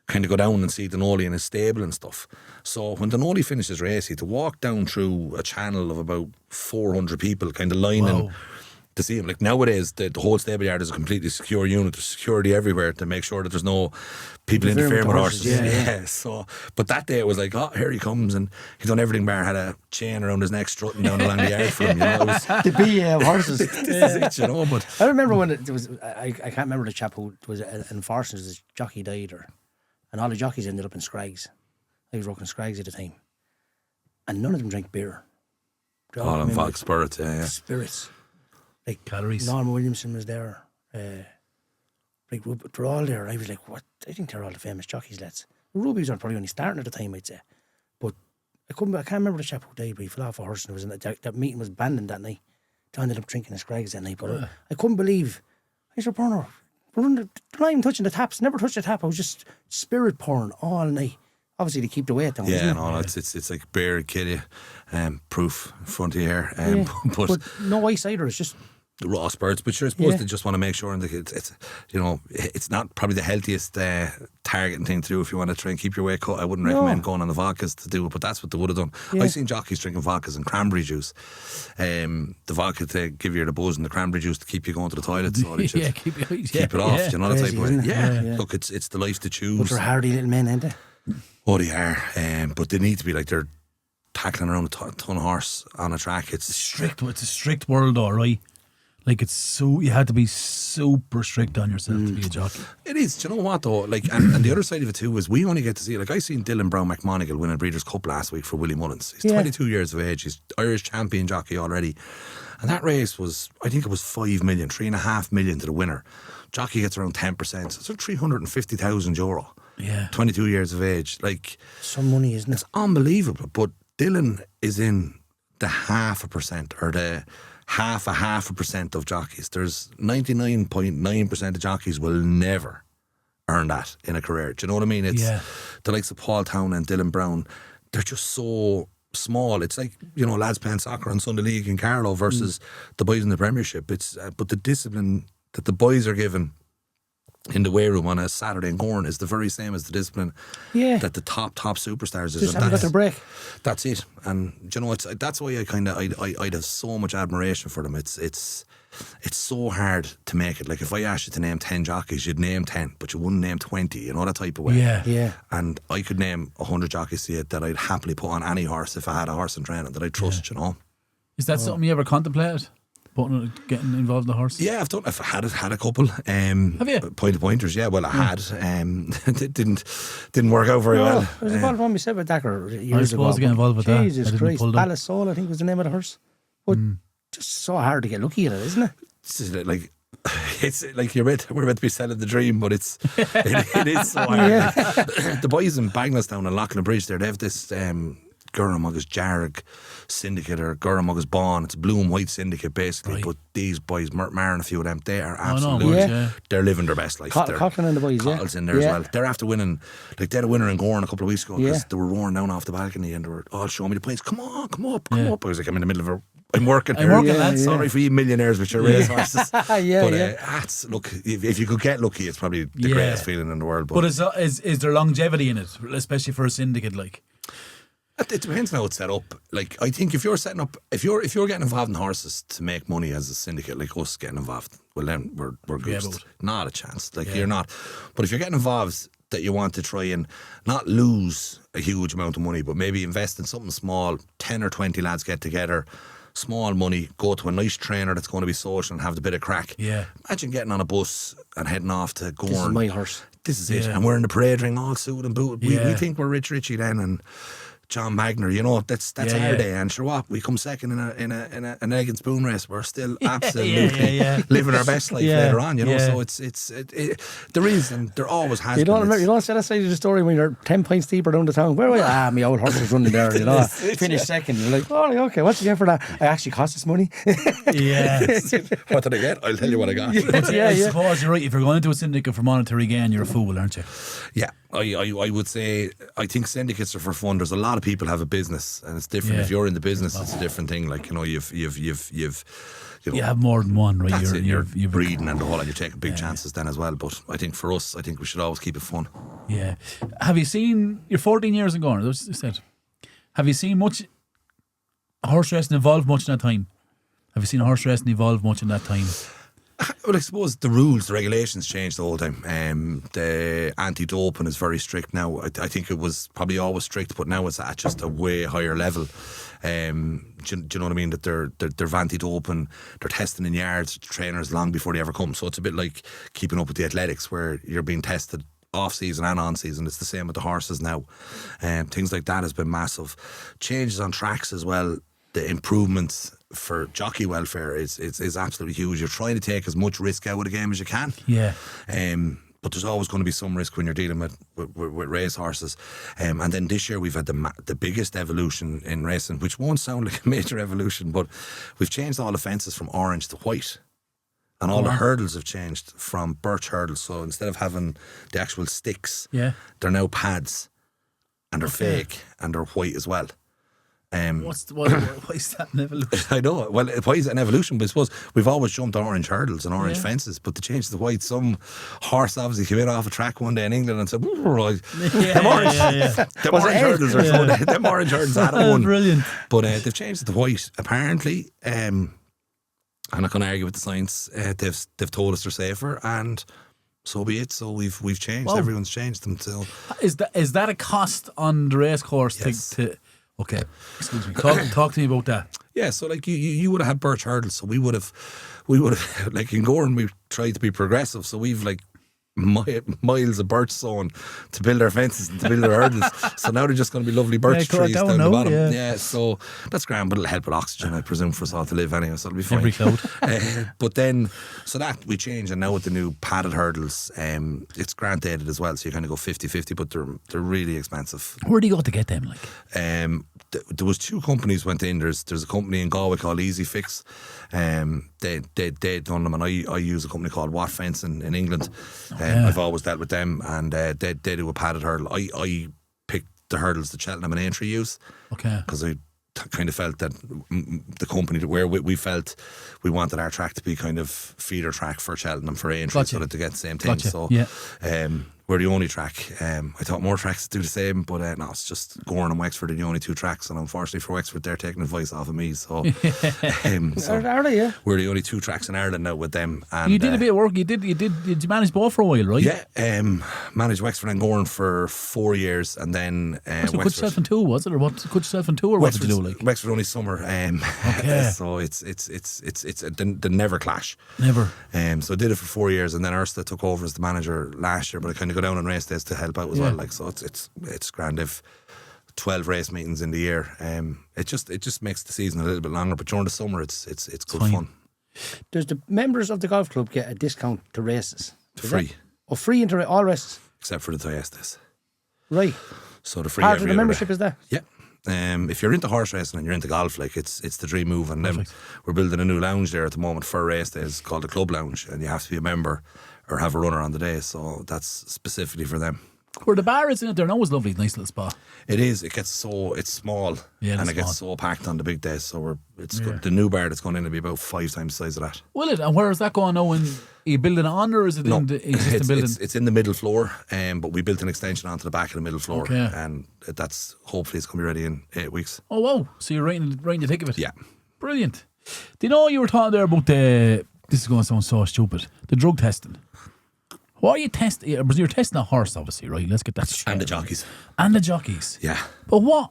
kind of go down and see Denali in his stable and stuff. So when Denali finished his race, he had to walk down through a channel of about 400 people kind of lining to see him. Like, nowadays, the whole stable yard is a completely secure unit. There's security everywhere to make sure that there's no people interfering with horses. Yeah. So, but that day it was like, oh, here he comes, and he done everything bar, had a chain around his neck strutting down along the yard for him. You know, it was the BA horses. This is it, you know. But I remember when it was. I can't remember the chap who was unfortunate. His jockey died, and all the jockeys ended up in Scraggs. I was working in Scraggs at the time, and none of them drank beer. All in fact, spirits, spirits. Like calories. Norman Williamson was there. Like, they're all there. I was like, what? I think they're all the famous jockeys, lads. Rubies were probably only starting at the time, I'd say. But I can't remember the chap who died, but he fell off a horse and was in that meeting was abandoned that night. They ended up drinking his Scraggs that night. But I couldn't believe. I said, Burner, they're not even touching the taps. Never touched the tap. I was just spirit pouring all night. Obviously, they keep the weight down. Yeah, no, it's like beer kill you. Proof in front of you here. But no ice either. It's just raw spirits, but sure, I suppose they just want to make sure, and it's you know, it's not probably the healthiest targeting thing to do if you want to try and keep your weight cut. I wouldn't recommend going on the vodkas to do it, but that's what they would have done. I've seen jockeys drinking vodkas and cranberry juice. The vodka to give you the buzz and the cranberry juice to keep you going to the toilet. So keep it off. You know, that type of way. Yeah. Look, it's the life to choose. But they're hardy little men, aren't they? Oh, they are. But they need to be like, they're tackling around a ton of horse on a track. It's strict. It's a strict world, though, right? Like, it's so, you had to be super strict on yourself to be a jockey. It is. Do you know what, though? Like, and the other side of it too is we only get to see, like, I seen Dylan Brown McMonigal win a Breeders' Cup last week for Willie Mullins. He's 22 years of age. He's Irish champion jockey already. And that race was, I think it was 5 million, 3.5 million to the winner. Jockey gets around 10%. So it's like €350,000. Yeah. 22 years of age. Like, some money, isn't it? It's unbelievable. But Dylan is in the 0.5% or the 0.5% of jockeys. There's 99.9% of jockeys will never earn that in a career. Do you know what I mean? It's the likes of Paul Town and Dylan Brown. They're just so small. It's like, you know, lads playing soccer on Sunday League in Carlow versus the boys in the Premiership. It's but the discipline that the boys are given in the weigh room on a Saturday in Gowran is the very same as the discipline that the top superstars is. Just haven't got their break. That's it. And you know, that's why I'd have so much admiration for them. It's so hard to make it. Like, if I asked you to name 10 jockeys, you'd name 10, but you wouldn't name 20. You know, that type of way. Yeah. And I could name 100 jockeys that I'd happily put on any horse if I had a horse in training that I trust. You know. Is that something you ever contemplated? Getting involved in the horse? Yeah, I've had a couple. Have you? Pointers, yeah. Well, I had. It didn't work out very well. I was involved with myself with Dakar years ago. I was supposed to get involved with that. Jesus Christ. Palace Soul, I think was the name of the horse. But just so hard to get lucky at it, isn't it? It's like we're meant to be selling the dream, but it is so hard. Yeah. The boys in Bagenalstown and Loughlin Bridge there, they have this Gowran Muggers Jarg syndicate or Gowran Muggers Bawn. It's a blue and white syndicate basically, right. But these boys, Mar and a few of them, they are absolutely they're living their best life. Coughlin and the boys, Cottle's in there as well. They're after winning, like they had a winner in Gowran a couple of weeks ago because they were roaring down off the balcony and they were all showing me the points. Come up. I was like, I'm in the middle of I'm working here. Sorry for you millionaires with your race horses. Look, if you could get lucky, it's probably the greatest feeling in the world. But is there longevity in it, especially for a syndicate like? It depends on how it's set up. Like, I think if you're setting up, if you're getting involved in horses to make money as a syndicate, like us getting involved, well then we're goosed. Not a chance. Like you're not. But if you're getting involved that you want to try and not lose a huge amount of money, but maybe invest in something small, 10 or 20 lads get together, small money, go to a nice trainer that's going to be social and have the bit of crack. Yeah. Imagine getting on a bus and heading off to Gowran. This is my horse. This is it. And we're in the parade ring all suited and booted. We think we're Richie then, and John Magner, that's our day. And sure what, we come second in an egg and spoon race. We're still absolutely living our best life later on, So there is, and there always has been. You don't say that side of the story when you're 10 pints deeper down the town. Where were you? My old horse was running there, Finished second. You're like, oh, okay, what'd you get for that? I actually cost us money. What did I get? I'll tell you what I got. I suppose you're right. If you're going into a syndicate for monetary gain, you're a fool, aren't you? Yeah, I would say, I think syndicates are for fun. There's a lot of people have a business, and it's different. If you're in the business, it's a different thing. Like, you have more than one, right? That's you're breeding and the whole, and you're taking big chances then as well. But I think for us, we should always keep it fun. Yeah. Have you seen? You're 14 years and going. Have you seen much horse racing evolve much in that time? Have you seen horse racing evolve much in that time? Well, I suppose the rules, the regulations change the whole time. The anti-doping is very strict now. I think it was probably always strict, but now it's at just a way higher level. Do you know what I mean? That they're anti-doping, they're testing in yards, trainers long before they ever come. So it's a bit like keeping up with the athletics, where you're being tested off season and on season. It's the same with the horses now. Things like that has been massive. Changes on tracks as well. The improvements for jockey welfare is absolutely huge. You're trying to take as much risk out of the game as you can. Yeah. But there's always going to be some risk when you're dealing with race horses. And then this year we've had the biggest evolution in racing, which won't sound like a major evolution, but we've changed all the fences from orange to white. And all the hurdles have changed from birch hurdles. So instead of having the actual sticks, they're now pads. And they're fake, and they're white as well. Why is that an evolution? I know. Well, why is it an evolution? But I suppose we've always jumped on orange hurdles and orange fences, but to change the white, some horse obviously came in off a track one day in England and said, them orange hurdles are so them orange hurdles are one. Brilliant. But they've changed it to white, apparently. I'm not going to argue with the science. They've told us they're safer, and so be it. So we've changed. Well, everyone's changed them. So is that a cost on the racecourse? Yes. Okay, excuse me. Talk to me about that. Yeah, so like you would have had birch hurdles, so we would have like in Gowran we tried to be progressive, so we've like miles of birch sawn to build our fences and to build our hurdles. So now they're just going to be lovely birch trees down the bottom. Yeah, so that's grand, but it'll help with oxygen, I presume, for us all to live anyway, so it'll be fine. Every cloud. But then, so that we changed, and now with the new padded hurdles, it's grant aided as well, so you kind of go 50-50, but they're really expensive. Where do you go to get them? Like, there was two companies went in. There's a company in Galway called Easy Fix. They'd done them, and I use a company called Watt Fencing in England. I've always dealt with them, and they do a padded hurdle. I picked the hurdles that Cheltenham and Aintree use, because I kind of felt that the company where we felt we wanted our track to be kind of feeder track for Cheltenham, for Aintree, so that they get the same thing. So we're the only track. I thought more tracks do the same, but no, it's just Gowran and Wexford are the only two tracks, and unfortunately for Wexford, they're taking advice off of me. So, are they? Yeah, we're the only two tracks in Ireland now with them. And you did a bit of work. Did you manage both for a while, right? Yeah, managed Wexford and Gowran for 4 years, and then Wexford. Cut yourself in two, was it, or what? Cut yourself in two, or what did you do? Like Wexford only summer. So it's they never clash. Never. So I did it for 4 years, and then Ursula took over as the manager last year. But I kind of go down on race days to help out as well. Like, so it's grand. If 12 race meetings in the year, it just makes the season a little bit longer. But during the summer, it's good fun. Does the members of the golf club get a discount to races? Free. Free into all races, except for the Thyestes. Right. So the free part of the membership is that. Yeah. If you're into horse racing and you're into golf, like it's the dream move. And then we're building a new lounge there at the moment for race days called the Club Lounge, and you have to be a member or have a runner on the day. So that's specifically for them. Where the bar is in it, they're always lovely, nice little spot. It is. It's small, and it gets so packed on the big days. So good. The new bar that's going in will be about 5 times the size of that. Will it? And where is that going now? Are you building it on, or is it in the existing building? It's in the middle floor, but we built an extension onto the back of the middle floor, and that's hopefully it's going to be ready in 8 weeks. Oh wow! So you're writing the thick of it? Yeah. Brilliant. Do you know you were talking there about this is going to sound so stupid, the drug testing? What are you testing? You're testing a horse, obviously, right? Let's get that straight. And the jockeys. And the jockeys. Yeah. But what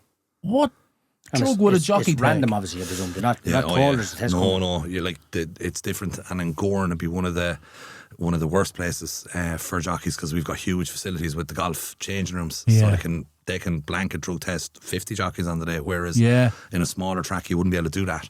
drug would a jockey take? It's random, obviously, I presume. They're not called as a test. No. You're like, it's different. And in Gowran, it'd be one of the one of the worst places for jockeys, because we've got huge facilities with the golf changing rooms, so they can blanket drug test 50 jockeys on the day, whereas in a smaller track you wouldn't be able to do that.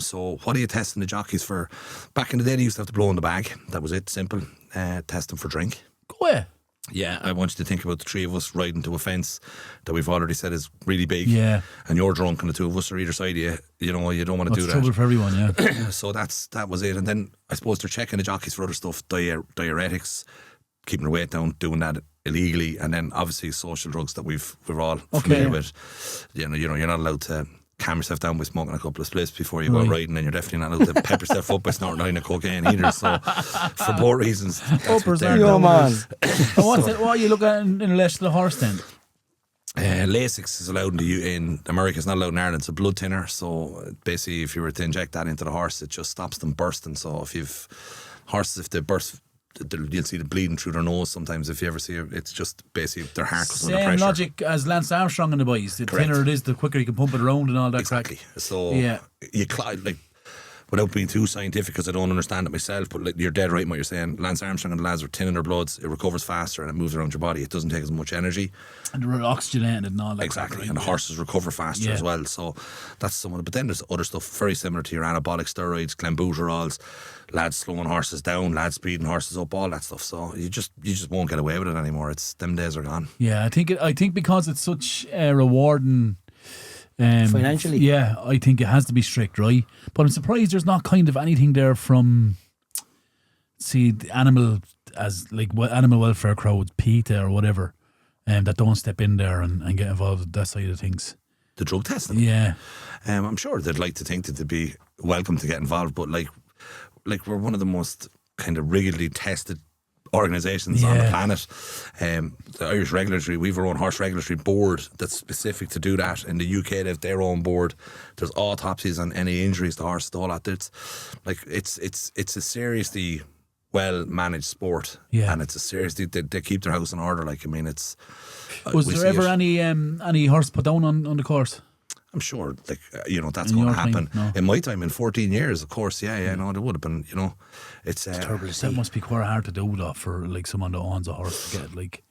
So what are you testing the jockeys for? Back in the day they used to have to blow in the bag. That was it, simple. Test them for drink. Go ahead. Yeah, I want you to think about the three of us riding to a fence that we've already said is really big. Yeah. And you're drunk and the two of us are either side of you. You know, you don't want to do that. Trouble for everyone, yeah. So that was it. And then I suppose they're checking the jockeys for other stuff, diuretics, keeping their weight down, doing that illegally, and then obviously social drugs that we're all familiar with. You know, you're not allowed to calm yourself down by smoking a couple of splits before you go out riding, and you're definitely not allowed to pep yourself up by snorting a line of cocaine either. So for both reasons, man. What are you looking at in relation to the horse then? Lasix is allowed in America. It's not allowed in Ireland. It's a blood thinner. So basically, if you were to inject that into the horse, it just stops them bursting. So if you've horses, if they burst, you'll see the bleeding through their nose sometimes. If you ever see it, it's just basically their heart goes under pressure. Same logic as Lance Armstrong and the boys. The thinner it is, the quicker you can pump it around and all that. Exactly. Crack. So you like, without being too scientific, because I don't understand it myself, but like, you're dead right in what you're saying. Lance Armstrong and the lads are thinning their bloods. It recovers faster and it moves around your body. It doesn't take as much energy. And they're oxygenated and all that. Exactly. Crack, and the horses recover faster as well. So that's some of it. But then there's other stuff very similar to your anabolic steroids, clenbuterols, lads slowing horses down, lads speeding horses up, all that stuff. So you just won't get away with it anymore. It's them days are gone. Yeah, I think because it's such a rewarding. Financially, yeah, I think it has to be strict, right? But I'm surprised there's not kind of anything there from, see, the animal welfare crowd, PETA or whatever, that don't step in there and get involved with that side of things. The drug testing, yeah. I'm sure they'd like to think that they'd be welcome to get involved, but like we're one of the most kind of rigidly tested organisations on the planet. The Irish Regulatory, we've our own horse regulatory board that's specific to do that. In the UK, they have their own board. There's autopsies on any injuries to horses, all that. It's a seriously well managed sport, and it's a seriously they keep their house in order. Like, I mean, it's. Was there ever any horse put down on the course? I'm sure, that's going to happen. No. In my time, in 14 years, of course, no, there would have been, it's terrible. That must be quite hard to do, though, for like someone that owns a horse to get like.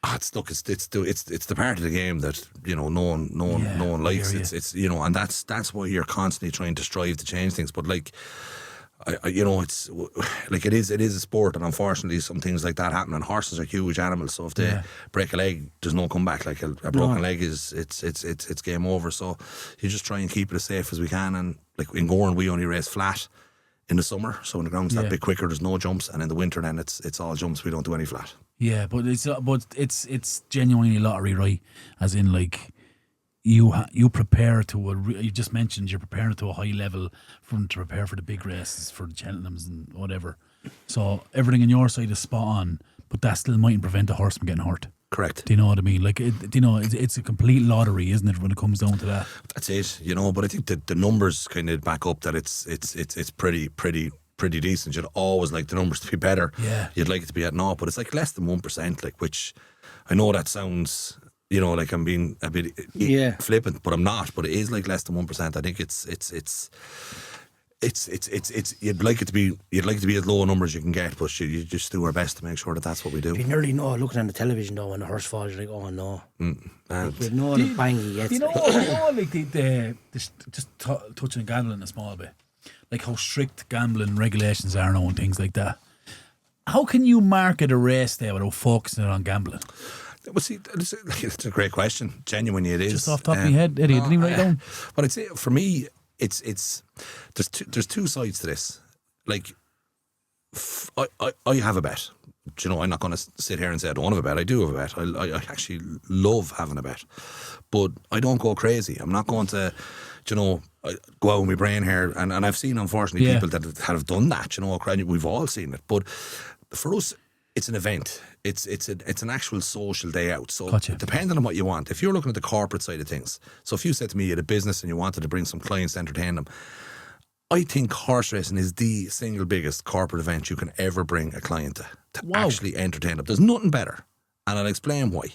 It's the part of the game that no one likes. It's and that's why you're constantly trying to strive to change things. But like, it's like it is a sport, and unfortunately some things like that happen. And horses are huge animals, so if they break a leg, there's no comeback. Like a broken leg it's game over. So you just try and keep it as safe as we can. And like in Gowran, we only race flat in the summer, so when the ground's that bit quicker, there's no jumps, and in the winter then it's all jumps. We don't do any flat. Yeah, but it's genuinely lottery, right? As in, like, you prepare to you just mentioned you're preparing to a high level to prepare for the big races, for the Cheltenhams and whatever. So everything on your side is spot on, but that still mightn't prevent a horse from getting hurt. Correct. Do you know what I mean? Like, it's a complete lottery, isn't it, when it comes down to that? That's it, But I think that the numbers kind of back up that it's pretty decent. You'd always like the numbers to be better. Yeah. You'd like it to be at naught, but it's like less than 1%. Like, which I know that sounds, like I'm being a bit flippant, but I'm not. But it is like less than 1%. I think it's you'd like it to be as low a number as you can get, but you just do our best to make sure that that's what we do. You nearly know, looking on the television though, when the horse falls, you're like, oh no. You know the bang he gets. Like just touching gambling a small bit, like how strict gambling regulations are now and things like that. How can you market a race there without focusing on gambling? Well, see, it's a great question. Genuinely, it is. Just off the top of my head, Eddie, didn't even write it down. But I'd say for me, it's there's two sides to this. Like, I have a bet. I'm not going to sit here and say I don't have a bet. I do have a bet. I actually love having a bet, but I don't go crazy. I'm not going to, go out with my brain here. And I've seen, unfortunately, people that have done that. We've all seen it. But for us, it's an event. It's an actual social day out. So depending on what you want, if you're looking at the corporate side of things, so if you said to me you had a business and you wanted to bring some clients to entertain them, I think horse racing is the single biggest corporate event you can ever bring a client to actually entertain them. There's nothing better, and I'll explain why.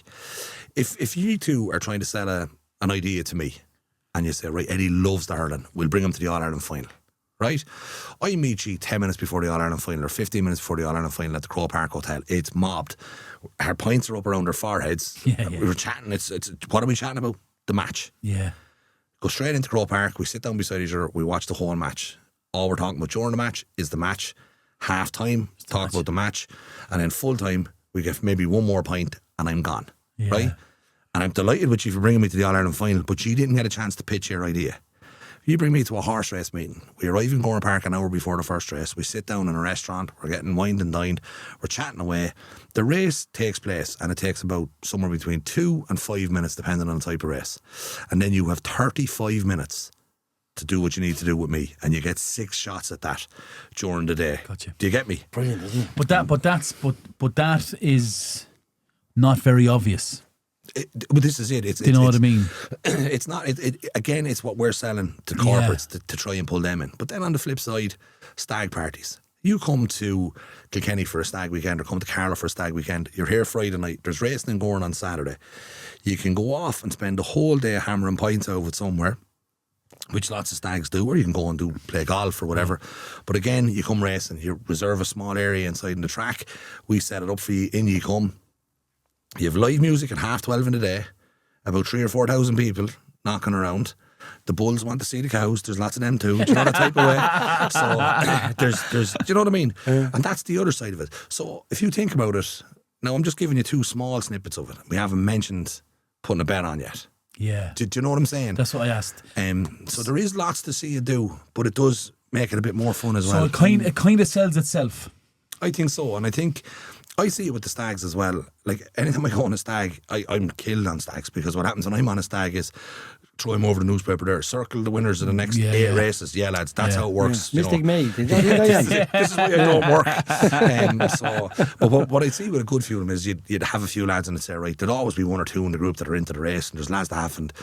If you two are trying to sell an idea to me, and you say, right, Eddie loves the hurling, we'll bring him to the All-Ireland final. right? I meet you 10 minutes before the All-Ireland final or 15 minutes before the All-Ireland final at the Crow Park Hotel. It's mobbed. Our pints are up around our foreheads. We were chatting. It's what are we chatting about? The match. Yeah. Go straight into Crow Park. We sit down beside each other. We watch the whole match. All we're talking about during the match is the match. Half time, talk about the match. And then full time, we get maybe one more pint and I'm gone. Right? And I'm delighted with you for bringing me to the All-Ireland final, but you didn't get a chance to pitch your idea. You bring me to a horse race meeting. We arrive in Gowran Park an hour before the first race. We sit down in a restaurant. We're getting wined and dined. We're chatting away. The race takes place and it takes about somewhere between 2 and 5 minutes depending on the type of race. And then you have 35 minutes to do what you need to do with me, and you get 6 shots at that during the day. Gotcha. Do you get me? Brilliant, isn't it? But that is not very obvious. But this is it. Do you know what I mean? It's not. Again, it's what we're selling to corporates to try and pull them in. But then on the flip side, stag parties. You come to Kilkenny for a stag weekend or come to Carlow for a stag weekend. You're here Friday night. There's racing in Gowran on Saturday. You can go off and spend the whole day hammering pints out with somewhere, which lots of stags do, or you can go and play golf or whatever. But again, you come racing. You reserve a small area inside in the track. We set it up for you. In you come. You have live music at 12:30 in the day, about 3,000 or 4,000 people knocking around. The bulls want to see the cows. There's lots of them too. Do you know that type of way? So there's, do you know what I mean? And that's the other side of it. So if you think about it, now I'm just giving you 2 small snippets of it. We haven't mentioned putting a bet on yet. Yeah. Do you know what I'm saying? That's what I asked. So there is lots to see you do, but it does make it a bit more fun as well. So it kind of sells itself. I think so, and I think I see it with the stags as well. Like anytime I go on a stag, I'm killed on stags, because what happens when I'm on a stag is throw him over the newspaper there, circle the winners of the next 8 races. Yeah, lads, that's how it works. Yeah. Mystic me. This is why I don't work. But what I see with a good few of them is you'd have a few lads and it'd say, right, there'd always be 1 or 2 in the group that are into the race, and there's lads that haven't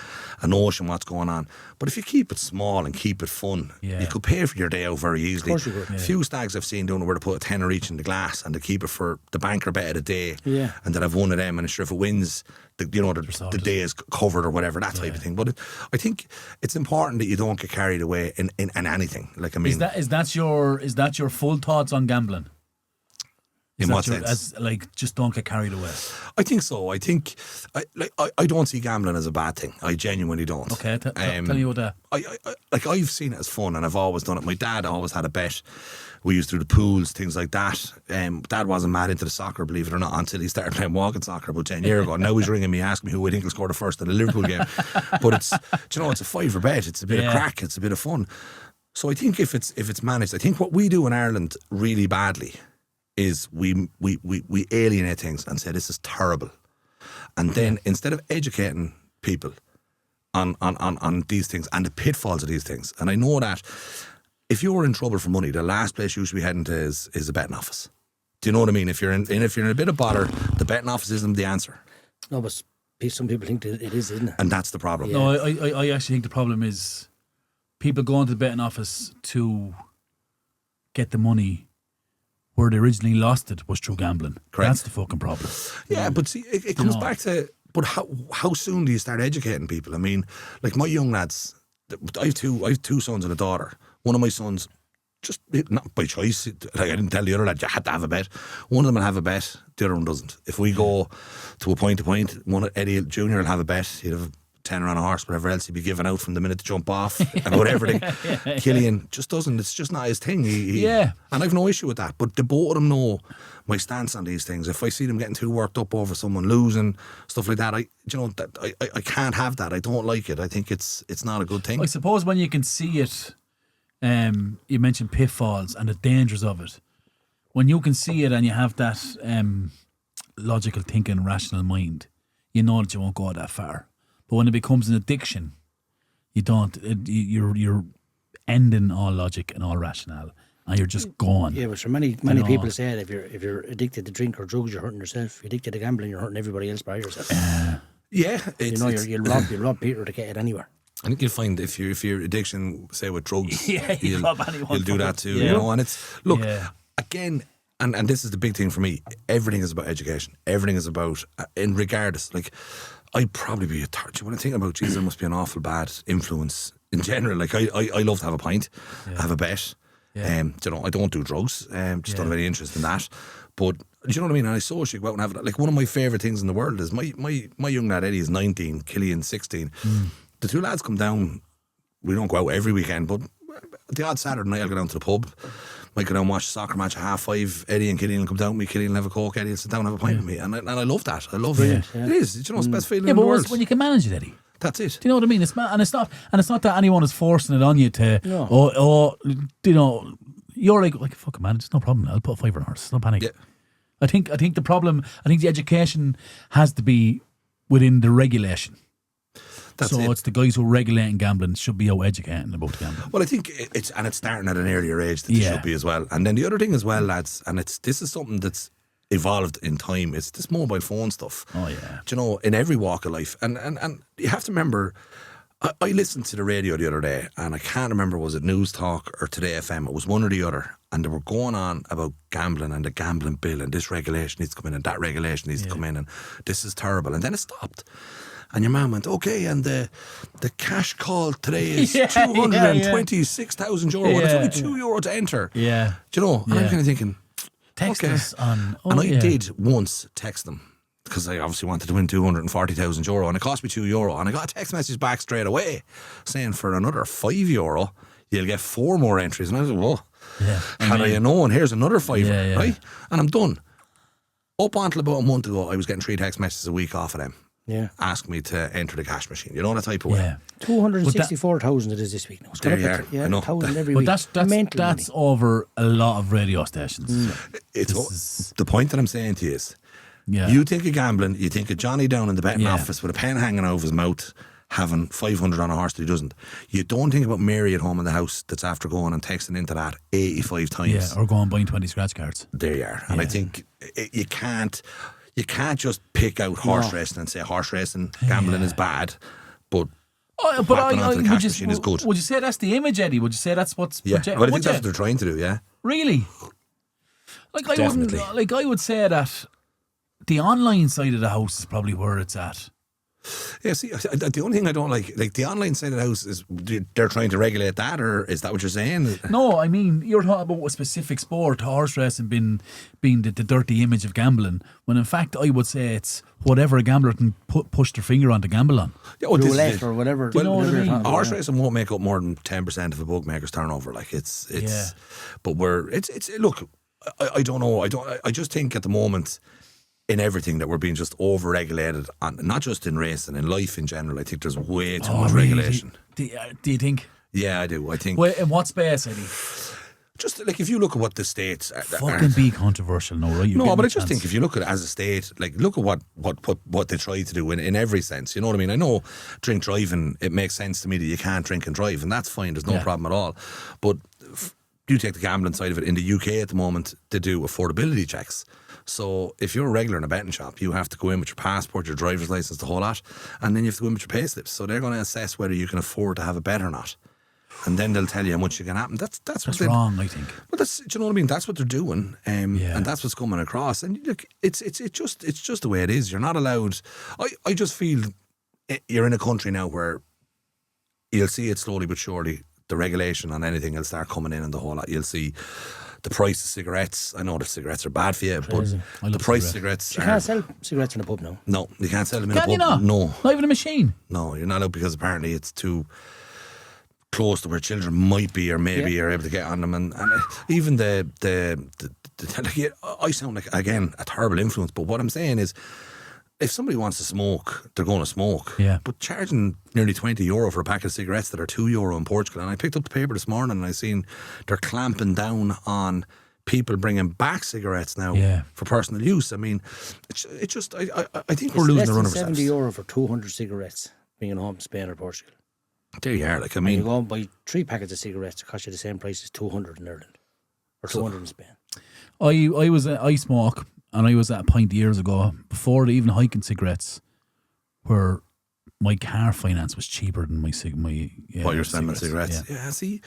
a notion what's going on. But if you keep it small and keep it fun, you could pay for your day out very easily. Of course you could. A few stags I've seen doing it where they put a tenner each in the glass and they keep it for the banker bet of the day. Yeah. And then have one of them, and sure, if it wins, the day is covered or whatever, that type of thing. But I think it's important that you don't get carried away in anything. Like, I mean, is that your full thoughts on gambling? In what sense? Just don't get carried away. I think so. I think I don't see gambling as a bad thing. I genuinely don't. Okay, tell me what that. I've seen it as fun, and I've always done it. My dad always had a bet. We used to do the pools, things like that. Dad wasn't mad into the soccer, believe it or not, until he started playing walking soccer about 10 years ago. Now he's ringing me, asking me who I think will score the first in the Liverpool game. But it's a $5 bet. It's a bit of crack. It's a bit of fun. So I think if it's managed, I think what we do in Ireland really badly is we alienate things and say this is terrible, and then instead of educating people on these things and the pitfalls of these things, and I know that if you're in trouble for money, the last place you should be heading to is a betting office. Do you know what I mean? If you're in a bit of bother, the betting office isn't the answer. No, but some people think that it is, isn't it? And that's the problem. No, I actually think the problem is people go into the betting office to get the money where they originally lost it was through gambling. Correct. That's the fucking problem. Yeah, but see, it comes back to, but how soon do you start educating people? I mean, like my young lads, I have 2 sons and a daughter. One of my sons, just not by choice, like I didn't tell the other lad you had to have a bet. One of them will have a bet, the other one doesn't. If we go to a point, Eddie Jr. will have a bet. He'd have a tenner on a horse, whatever else he'd be giving out from the minute to jump off about everything. Killian just doesn't. It's just not his thing. And I've no issue with that. But the both of them know my stance on these things. If I see them getting too worked up over someone losing, stuff like that, I can't have that. I don't like it. I think it's not a good thing. I suppose when you can see it, you mentioned pitfalls and the dangers of it. When you can see it and you have that logical thinking, rational mind, you know that you won't go that far. But when it becomes an addiction, you don't. You're ending all logic and all rationale, and you're just gone. Yeah, but for many people say that if you're addicted to drink or drugs, you're hurting yourself. If you're addicted to gambling, you're hurting everybody else by yourself. You'll rob Peter to get it anywhere. I think you'll find if your addiction, say with drugs, you'll rob anyone. You'll do that too. Yeah. And it's again. and this is the big thing for me. Everything is about education. Everything is about, in regardless, like, I'd probably be a third. When I think about, Jesus, I must be an awful bad influence in general. Like, I love to have a pint, have a bet. Yeah. You know, I don't do drugs. Just don't have any interest in that. But, do you know what I mean? And I socially go out and have it. Like, one of my favourite things in the world is my young lad Eddie is 19, Killian's 16. The two lads come down. We don't go out every weekend, but the odd Saturday night I'll go down to the pub. Might go down and watch a soccer match at 5:30. Eddie and Killian will come down with me. Killian will have a Coke. Eddie will sit down and have a pint with me. And I love that. I love it. It is. Do you know, it's the best feeling in the world. When you can manage it, Eddie. That's it. Do you know what I mean? It's not that anyone is forcing it on you to, or you know, you're like fuck it, man, it's no problem. I'll put $5 on it. It's no panic. Yeah. I think the education has to be within the regulation. It's the guys who are regulating gambling should be out educating about gambling. Well, I think it's starting at an earlier age that they should be as well. And then the other thing as well, lads, and this is something that's evolved in time, it's this mobile phone stuff. Oh yeah. Do you know, in every walk of life. And you have to remember, I listened to the radio the other day, and I can't remember, was it News Talk or Today FM? It was one or the other, and they were going on about gambling and the gambling bill, and this regulation needs to come in and that regulation needs to come in, and this is terrible. And then it stopped. And your man went, okay, and the cash call today is €226,000. And it's only €2 to enter. Yeah. Do you know? And I'm kind of thinking, text us on. And I did once text them, because I obviously wanted to win €240,000, and it cost me €2. And I got a text message back straight away saying for another €5, you'll get 4 more entries. And I was like, whoa. Yeah. Had I known, here's another €5, right? And I'm done. Up until about a month ago, I was getting 3 text messages a week off of them. Yeah. Ask me to enter the cash machine. You know, that type of way. Yeah. 264,000 it is this week now. It's there you are. Yeah, I know. 1,000 every But week. that's over a lot of radio stations. The point that I'm saying to you is, you think of gambling, you think of Johnny down in the betting office with a pen hanging out of his mouth, having 500 on a horse that he doesn't. You don't think about Mary at home in the house that's after going and texting into that 85 times. Yeah, or going buying 20 scratch cards. There you are. And I think you can't just pick out horse racing and say horse racing, gambling is bad, but onto the cash machine is good. Would you say that's the image, Eddie? Would you say that's what's projected? Well, I think that's what they're trying to do, yeah. Really? Like, I would say that the online side of the house is probably where it's at. Yeah, see, the only thing I don't like the online side of the house is they're trying to regulate that, or is that what you're saying? No, I mean, you're talking about a specific sport, horse racing being the dirty image of gambling, when in fact I would say it's whatever a gambler can push their finger on to gamble on. Roulette or whatever. Well, you know what I mean? Horse racing won't make up more than 10% of a bookmaker's turnover. Like it's but look, I don't know. I just think at the moment, in everything, that we're being just over-regulated, not just in racing, in life in general. I think there's way too much regulation. Do you think? Yeah, I do. I think. Well, in what space, Eddie? Just like if you look at what the states fucking be controversial, no, right? No, but I just think if you look at it as a state, like look at what they try to do in every sense. You know what I mean? I know drink driving, it makes sense to me that you can't drink and drive, and that's fine. There's no problem at all. But you take the gambling side of it. In the UK at the moment, they do affordability checks. So if you're a regular in a betting shop, you have to go in with your passport, your driver's license, the whole lot, and then you have to go in with your pay slips. So they're going to assess whether you can afford to have a bet or not, and then they'll tell you how much you can happen. That's wrong, I think. But do you know what I mean? That's what they're doing, and that's what's coming across. And look, it's just the way it is. You're not allowed. I just feel you're in a country now where you'll see it slowly but surely. The regulation on anything will start coming in and the whole lot. You'll see the price of cigarettes. I know that cigarettes are bad for you, but the price of cigarettes. You can't sell cigarettes in a pub now. No, you can't sell them in a pub. Can you not? No. Not even a machine? No, you're not allowed because apparently it's too close to where children might be or maybe are able to get on them. And even I sound like, again, a terrible influence, but what I'm saying is, if somebody wants to smoke, they're going to smoke. Yeah. But charging nearly €20 for a packet of cigarettes that are €2 in Portugal. And I picked up the paper this morning and I seen they're clamping down on people bringing back cigarettes now for personal use. I mean, it's just, I think we're losing the run of ourselves. €70 for 200 cigarettes being home in Spain or Portugal. There you are. Like, I mean, you go and buy 3 packets of cigarettes, it costs you the same price as 200 in Ireland or 200 in Spain. I smoke. And I was at a point years ago, before the even hiking cigarettes were my car finance was cheaper than my what you're spending on cigarettes. Yeah, see,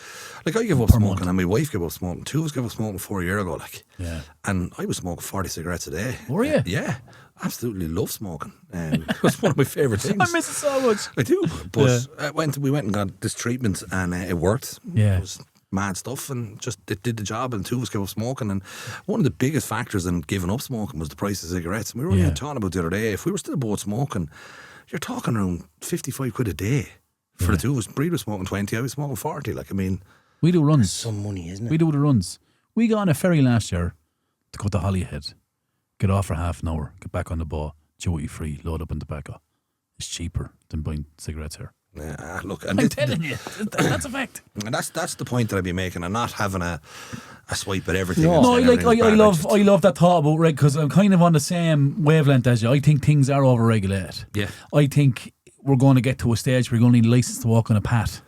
like I gave up Per smoking month. and my wife gave up smoking. Two of us gave up smoking 4 years ago, like. Yeah. And I was smoking 40 cigarettes a day. Were you? Yeah. Absolutely love smoking. It was one of my favourite things. I miss it so much. I do. But we went and got this treatment and it worked. Yeah. It was mad stuff and just it did the job, and two of us gave up smoking. And one of the biggest factors in giving up smoking was the price of cigarettes. And we were only talking about the other day, if we were still both smoking, you're talking around 55 quid a day for the two of us. Breed was smoking 20, I was smoking 40. Like, I mean, we do runs. Some money, isn't it? We do the runs. We got on a ferry last year to go to Holyhead, get off for half an hour, get back on the boat, duty free, load up on tobacco. It's cheaper than buying cigarettes here. Yeah, look, I'm telling you, that's a fact. And that's the point that I'd be making, and not having a swipe at everything. No, I love that thought about because I'm kind of on the same wavelength as you. I think things are overregulated. Yeah, I think we're going to get to a stage where you're going to need a license to walk on a path.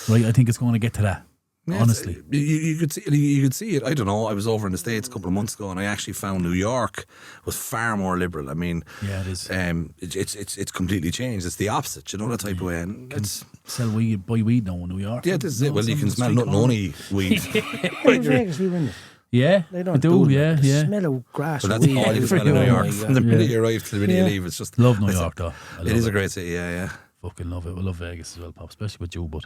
Right, I think it's going to get to that. Yeah, honestly, you could see it. I don't know. I was over in the States a couple of months ago, and I actually found New York was far more liberal. I mean, yeah, it is. It's completely changed. It's the opposite, you know, that type of way. And it's sell weed, buy weed now in New York. Yeah, this is it. Well, you can smell nothing only weed. In Vegas, we win it. Yeah, they don't I do. Yeah. Yeah. Smell of grass. But that's all you smell in New York. From the minute you arrive to the minute you leave, it's just love New York though. It is a great city. Yeah. Fucking love it. I love Vegas as well, Pop, especially with you, but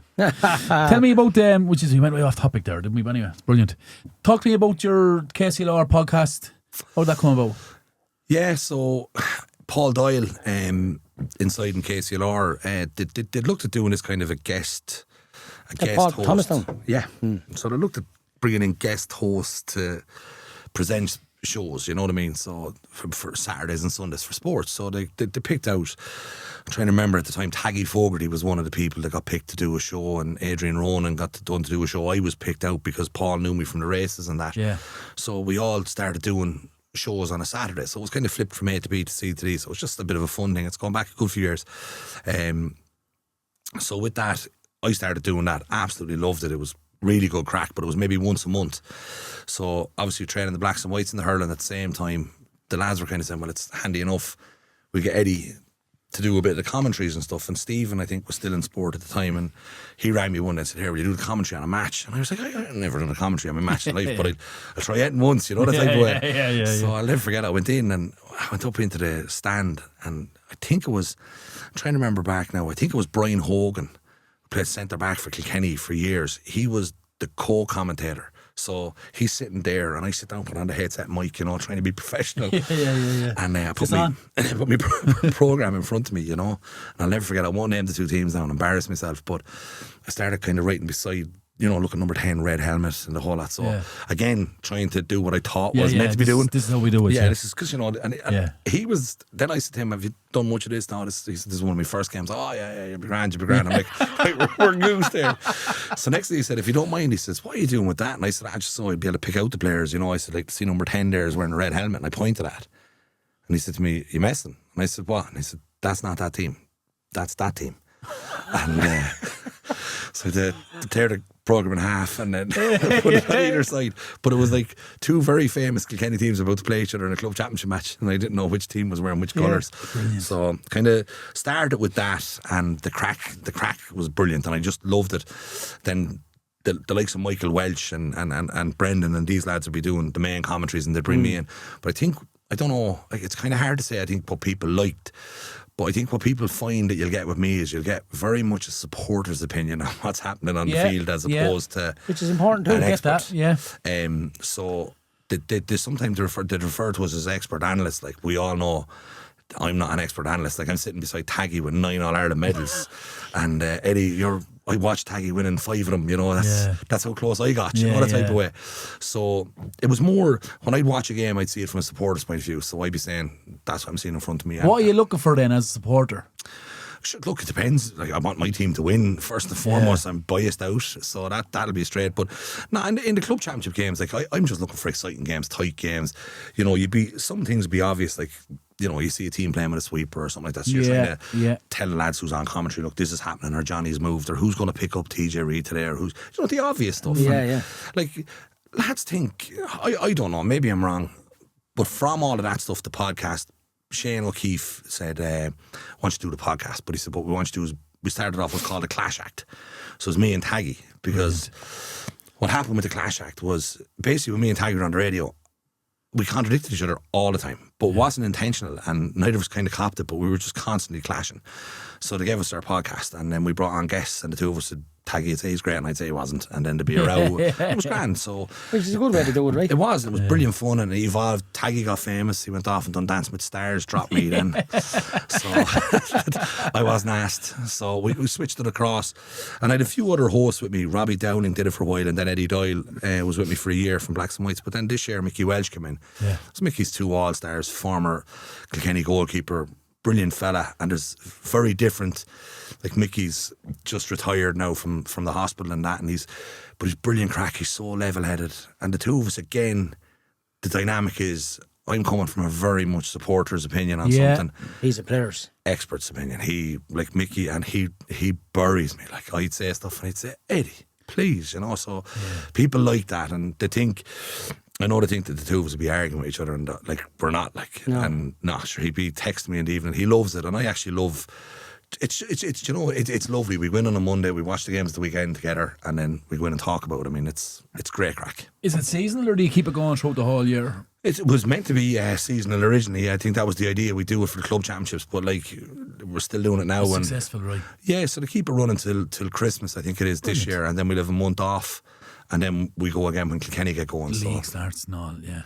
tell me about which is we went way off topic there, didn't we? But anyway, it's brilliant. Talk to me about your KCLR podcast. How did that come about? Yeah, so Paul Doyle inside in KCLR they looked at doing this kind of a guest host. Thomastown. Yeah. So they looked at bringing in guest hosts to present shows, you know what I mean? So for Saturdays and Sundays for sports. So they picked out, I'm trying to remember at the time, Taggy Fogarty was one of the people that got picked to do a show, and Adrian Ronan got done to do a show. I was picked out because Paul knew me from the races and that. Yeah. So we all started doing shows on a Saturday. So it was kind of flipped from A to B to C to D. So it was just a bit of a fun thing. It's gone back a good few years. So with that, I started doing that. Absolutely loved it. It was really good crack, but it was maybe once a month. So obviously training the blacks and whites in the hurling at the same time, the lads were kind of saying, well, it's handy enough, we get Eddie to do a bit of the commentaries and stuff. And Stephen, I think, was still in sport at the time, and he rang me one day and said, here, will you do the commentary on a match? And I was like, I've never done a commentary on my match in life, but I'll try it once, you know, that type of way. Yeah. So I'll never forget, I went in and I went up into the stand, and I think it was, I'm trying to remember back now, I think it was Brian Hogan, who played centre back for Kilkenny for years. He was the co-commentator. So he's sitting there, and I sit down, put on the headset mic, you know, trying to be professional. Yeah. And I put my program in front of me, you know. And I'll never forget, I won't name the two teams now and embarrass myself, but I started kind of writing beside, you know, looking number 10, red helmet and the whole lot. So again, trying to do what I thought was meant to be doing. This is how we do it. Yeah, this is because, you know, and he was, then I said to him, have you done much of this now? He said, this is one of my first games. Oh, yeah, you'll be grand. I'm like, we're goose there. So next thing he said, if you don't mind, he says, what are you doing with that? And I said, I just thought I'd be able to pick out the players, you know. I said, like, see number 10 there is wearing a red helmet, and I pointed at. And he said to me, you messing? And I said, what? And he said, that's not that team. That's that team. And so they tear the programme in half and then put it on either side. But it was like two very famous Kilkenny teams about to play each other in a club championship match, and I didn't know which team was wearing which colours. So kind of started with that, and the crack was brilliant, and I just loved it. Then the likes of Michael Welch and Brendan and these lads would be doing the main commentaries, and they'd bring me in. But I don't know, like, it's kind of hard to say, I think, what people liked. But I think what people find that you'll get with me is you'll get very much a supporter's opinion on what's happening on the field, as opposed to, which is important to get that. Yeah. So they sometimes they refer to us as expert analysts. Like, we all know I'm not an expert analyst. Like, I'm sitting beside Taggy with 9 All-Ireland medals, and Eddie, I watched Taggy winning 5 of them. You know, that's how close I got. You know, that type of way. So it was more, when I'd watch a game, I'd see it from a supporter's point of view. So I'd be saying, that's what I'm seeing in front of me. What are you looking for then as a supporter? Look, it depends. Like, I want my team to win first and foremost. I'm biased out, so that'll be straight. But no, in the club championship games, like, I'm just looking for exciting games, tight games. You know, some things would be obvious, like, you know, you see a team playing with a sweeper or something like that, so you're trying to tell the lads who's on commentary, look, this is happening, or Johnny's moved, or who's going to pick up TJ Reid today, or who's, you know, the obvious stuff. Yeah. Like, lads think, I don't know, maybe I'm wrong, but from all of that stuff, the podcast Shane O'Keefe said, I want you to do the podcast, but he said, what we want you to do is, we started off what's called a Clash Act. So it was me and Taggy, because what happened with the Clash Act was, basically when me and Taggy were on the radio, we contradicted each other all the time, but it wasn't intentional, and neither of us kind of copped it, but we were just constantly clashing. So they gave us our podcast, and then we brought on guests, and the two of us would, Taggy would say he's great, and I'd say he wasn't, and then there'd be a row. It was grand. So which is a good way to do it, right? It was brilliant fun, and it evolved. Taggy got famous. He went off and done Dancing with Stars, dropped me then. So I wasn't asked. So we switched it across, and I had a few other hosts with me. Robbie Downing did it for a while, and then Eddie Doyle was with me for a year from Blacks and Whites. But then this year Mickey Welch came in. Yeah. So Mickey's 2 All-Stars, former Kilkenny goalkeeper, brilliant fella, and there's very different. Like Mickey's just retired now from the hospital and that, but he's brilliant crack. He's so level-headed, and the two of us, again, the dynamic is, I'm coming from a very much supporter's opinion on something. He's a player's expert's opinion. He, like Mickey, and he buries me. Like, I'd say stuff and he'd say, Eddie, please, so people like that, and they think, I know they think that the two of us would be arguing with each other, and like, we're not, like, no. And not sure, he'd be texting me in the evening. He loves it, and I actually love. It's lovely. We win on a Monday, we watch the games the weekend together, and then we go in and talk about it. I mean, it's great crack. Is it seasonal, or do you keep it going throughout the whole year? It was meant to be seasonal originally. I think that was the idea. We do it for the club championships, but like, we're still doing it now. It's successful, right? Yeah, so they keep it running till Christmas, I think it is. Brilliant. This year, and then we'll have a month off, and then we go again when Kilkenny get going. The league starts and all, yeah.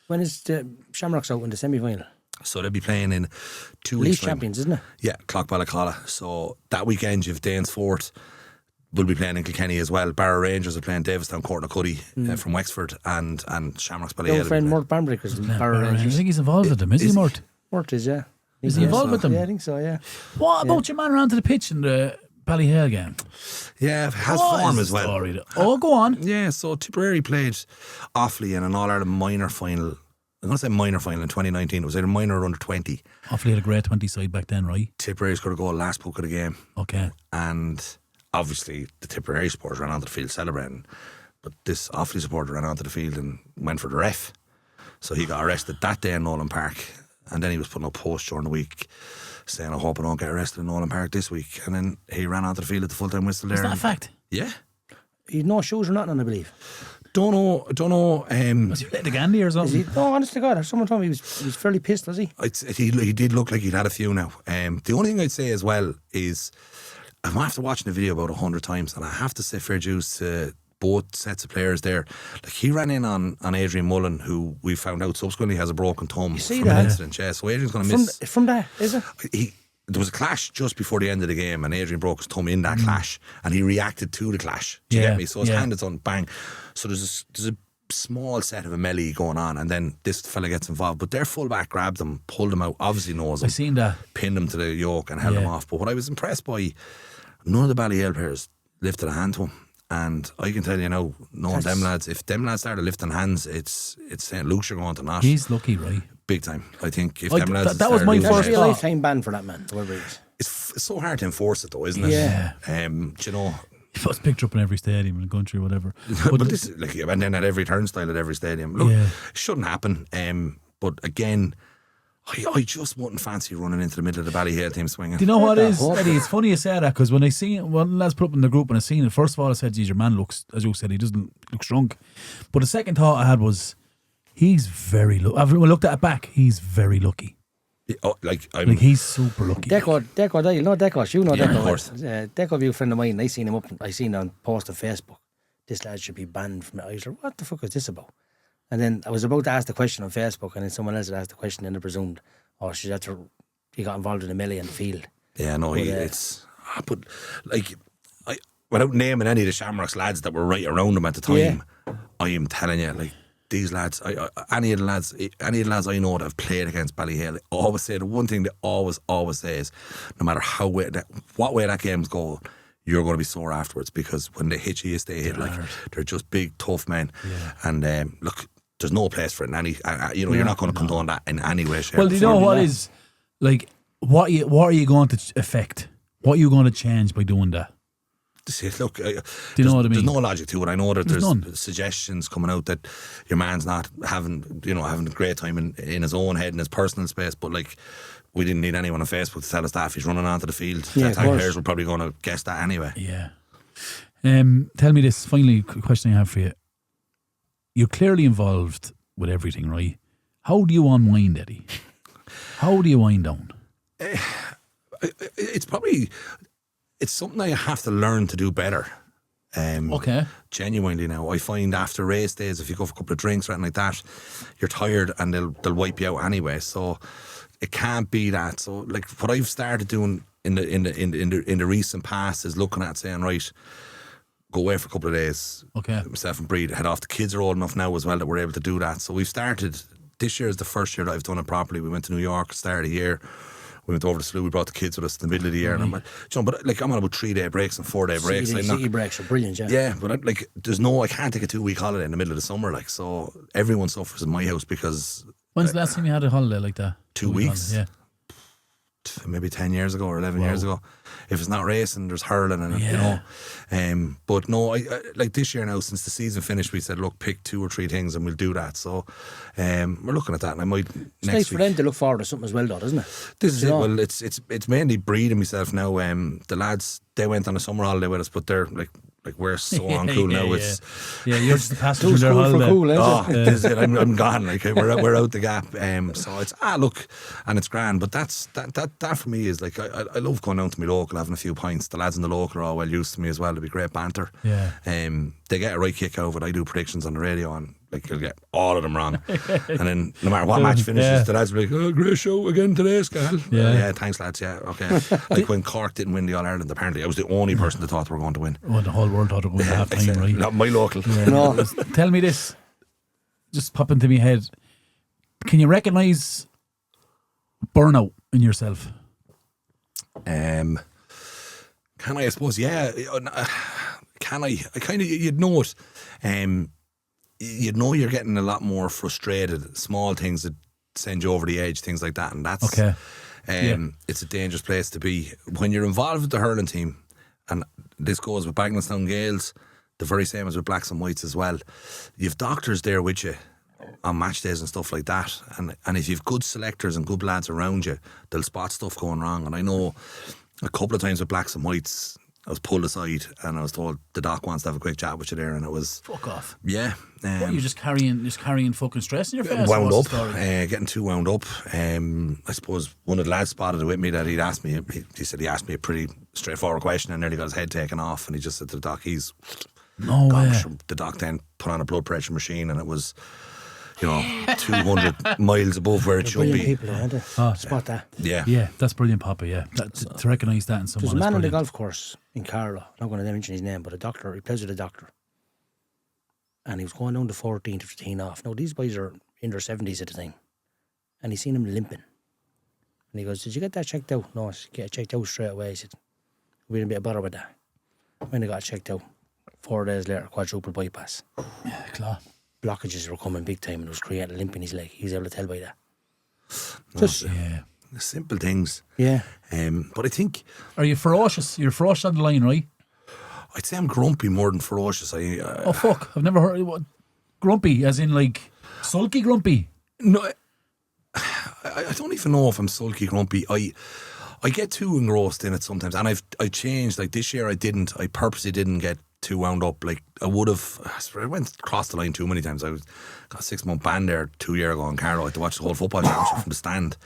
When is the Shamrocks out in the semi-final? So they'll be playing in 2 weeks' League time. champions, isn't it? Yeah, Clockballacalla. So that weekend you've Danesfort will be playing in Kilkenny as well. Barra Rangers are playing Davistown Courtnacuddy from Wexford, and Shamrocks Ballyhale. Your friend Mort Bambrick was in Barra Rangers. I think he's involved with them, is he, Mort? Mort is, yeah. Is he involved with them? Yeah, I think so, yeah. What about your man around to the pitch in the Ballyhale game? Yeah, has form as well. Go on. Yeah, so Tipperary played Offaly in an All-Ireland minor final. I'm going to say minor final in 2019. It was either minor or under 20. Offaly had a great 20 side back then, right? Tipperary scored a goal last puck of the game. Okay. And obviously the Tipperary supporters ran onto the field celebrating, but this Offaly supporter ran onto the field and went for the ref. So he got arrested that day in Nolan Park, and then he was putting up posts during the week saying, I hope I don't get arrested in Nolan Park this week. And then he ran onto the field at the full-time whistle there. Is that a fact? Yeah. He had no shoes or nothing, I believe. Don't know. Was he playing the Gandhi or something? No, honest to God, someone told me he was fairly pissed, was he? He did look like he'd had a few now. The only thing I'd say as well is, I'm after watching the video about 100 times, and I have to say fair dues to both sets of players there. Like, he ran in on Adrian Mullen, who we found out subsequently has a broken thumb from an incident. Yeah, so Adrian's going to miss. From that, is it? There was a clash just before the end of the game, and Adrian broke his thumb in that clash, and he reacted to the clash. Do you get me? So his hand is on, bang. So there's a small set of a melee going on, and then this fella gets involved. But their fullback grabbed him, pulled him out, obviously knows him. I seen that. Pinned him to the yoke and held him off. But what I was impressed by, none of the Ballyhale players lifted a hand to him. And I can tell you now, knowing them lads, if them lads started lifting hands, it's St. Luke's you're going to not. He's lucky, right? Big time. I think if them lads that was my first thought. A lifetime ban for that man, whoever he is. It's so hard to enforce it though, isn't it? Yeah. Do you know? He was picked up in every stadium in the country, whatever. But this is like, and then at every turnstile at every stadium. Look, it shouldn't happen. But again, I just wouldn't fancy running into the middle of the Ballyhale team swinging. Do you know what it is, Eddie? It's funny you say that, because when lads put up in the group and I seen it, first of all I said, geez, your man looks, as you said, he doesn't look drunk. But the second thought I had was, he's very lucky. When I looked at it back, he's very lucky. Like he's super lucky. Deco, you know Deco, you know Deco. Of course. Deco be a friend of mine. I seen him on post on Facebook. This lad should be banned from it. I was like, what the fuck is this about? And then I was about to ask the question on Facebook, and then someone else had asked the question, and I presumed, he got involved in a melee in the field. Yeah, no, but without naming any of the Shamrocks lads that were right around him at the time, I am telling you, like, these lads, any of the lads I know that have played against Ballyhale, they always say the one thing they always say is, no matter what way that game's going, you're going to be sore afterwards, because when they hit you stay hit. Like, they're just big, tough men. Yeah. And look, there's no place for it in any. You're not going to condone that in any way, shape. Well, do you know what is like? What are you going to affect? What are you going to change by doing that? Look, do you know what I mean? There's no logic to it. I know that there's none. suggestions coming out that your man's not having a great time in his own head, in his personal space, but like, we didn't need anyone on Facebook to tell us that if he's running onto the field. Yeah, players were probably going to guess that anyway. Yeah. Tell me this, finally, question I have for you. You're clearly involved with everything, right? How do you unwind, Eddie? How do you wind down? It's something I have to learn to do better. Okay. Genuinely now, I find after race days, if you go for a couple of drinks or anything like that, you're tired and they'll wipe you out anyway. So it can't be that. So like what I've started doing in the recent past is looking at saying, right, go away for a couple of days. Okay. Myself and Breed head off. The kids are old enough now as well that we're able to do that. So we've started. This year is the first year that I've done it properly. We went to New York, start of the year. We went over to Slough. We brought the kids with us in the middle of the year. And but like I'm on about 3-day breaks and 4-day breaks. City breaks are brilliant, yeah. Yeah, but I can't take a 2-week holiday in the middle of the summer. Like, so everyone suffers in my house because. When's the last time you had a holiday like that? 2 weeks. Yeah. Maybe 10 years ago or 11 years ago. If it's not racing, there's hurling and but no, I like this year now, since the season finished, we said, look, pick 2 or 3 things and we'll do that. So we're looking at that, and I might it's nice for them to look forward to something as well, though, isn't it? This is it. Well, it's mainly Breed and myself now. The lads, they went on a summer holiday with us, but they're like we're so uncool now. It's you're just the passenger. Too cool for cool, this is it. I'm gone. Like we're out the gap. So it's look, and it's grand. But that for me is like I love going down to my local, having a few pints. The lads in the local are all well used to me as well. It'll be great banter. Yeah. They get a right kick out of it. I do predictions on the radio, and like you'll get all of them wrong. And then no matter what match finishes, the lads will be like, "Oh, great show again today, Scal." Yeah, thanks lads. Yeah, okay. Like when Cork didn't win the All Ireland, apparently I was the only person that thought they were going to win. Well, the whole world thought it was half time, right? Not my local. Yeah. No. Tell me this, just pop into my head. Can you recognise burnout in yourself? Can I suppose, yeah. Can I kind of, you'd know it. You'd know you're getting a lot more frustrated. Small things that send you over the edge, things like that. And that's, okay. It's a dangerous place to be. When you're involved with the hurling team, and this goes with Bagenalstown Gaels, the very same as with Blacks and Whites as well, you've doctors there with you on match days and stuff like that. And if you've good selectors and good lads around you, they'll spot stuff going wrong. And I know a couple of times with Blacks and Whites, I was pulled aside and I was told the doc wants to have a quick chat with you there, and it was fuck off. Yeah. What, you're just carrying fucking stress in your face? Wound up, getting too wound up. I suppose one of the lads spotted it with me that he'd asked me. He said he asked me a pretty straightforward question and nearly got his head taken off. And he just said to the doc, no way. The doc then put on a blood pressure machine, and it was, 200 miles above where it should be. People, aren't they? Spot that. Yeah, that's brilliant, Papa. Yeah, to recognise that in someone. There's a man on the golf course in Carlow. I'm not going to mention his name, but a doctor. He plays with a doctor, and he was going down to 14 to 15 off. Now these boys are in their 70s at the time, and he seen him limping, and he goes, "Did you get that checked out?" "No, I get it checked out straight away." He said, "We didn't be a bother with that." When I got it checked out, 4 days later, quadruple bypass. Yeah, claw. Blockages were coming big time, and it was creating a limp in his leg. He was able to tell by that. Just simple things. Yeah. But I think, are you ferocious? You're ferocious on the line, right? I'd say I'm grumpy more than ferocious. Oh fuck! I've never heard what grumpy, as in like sulky grumpy. No, I don't even know if I'm sulky grumpy. I get too engrossed in it sometimes, and I changed. Like this year, I purposely didn't get too wound up. Like I would have. I went across the line too many times. I got a 6-month ban there 2 years ago in Carlow. I had to watch the whole football championship from the stand.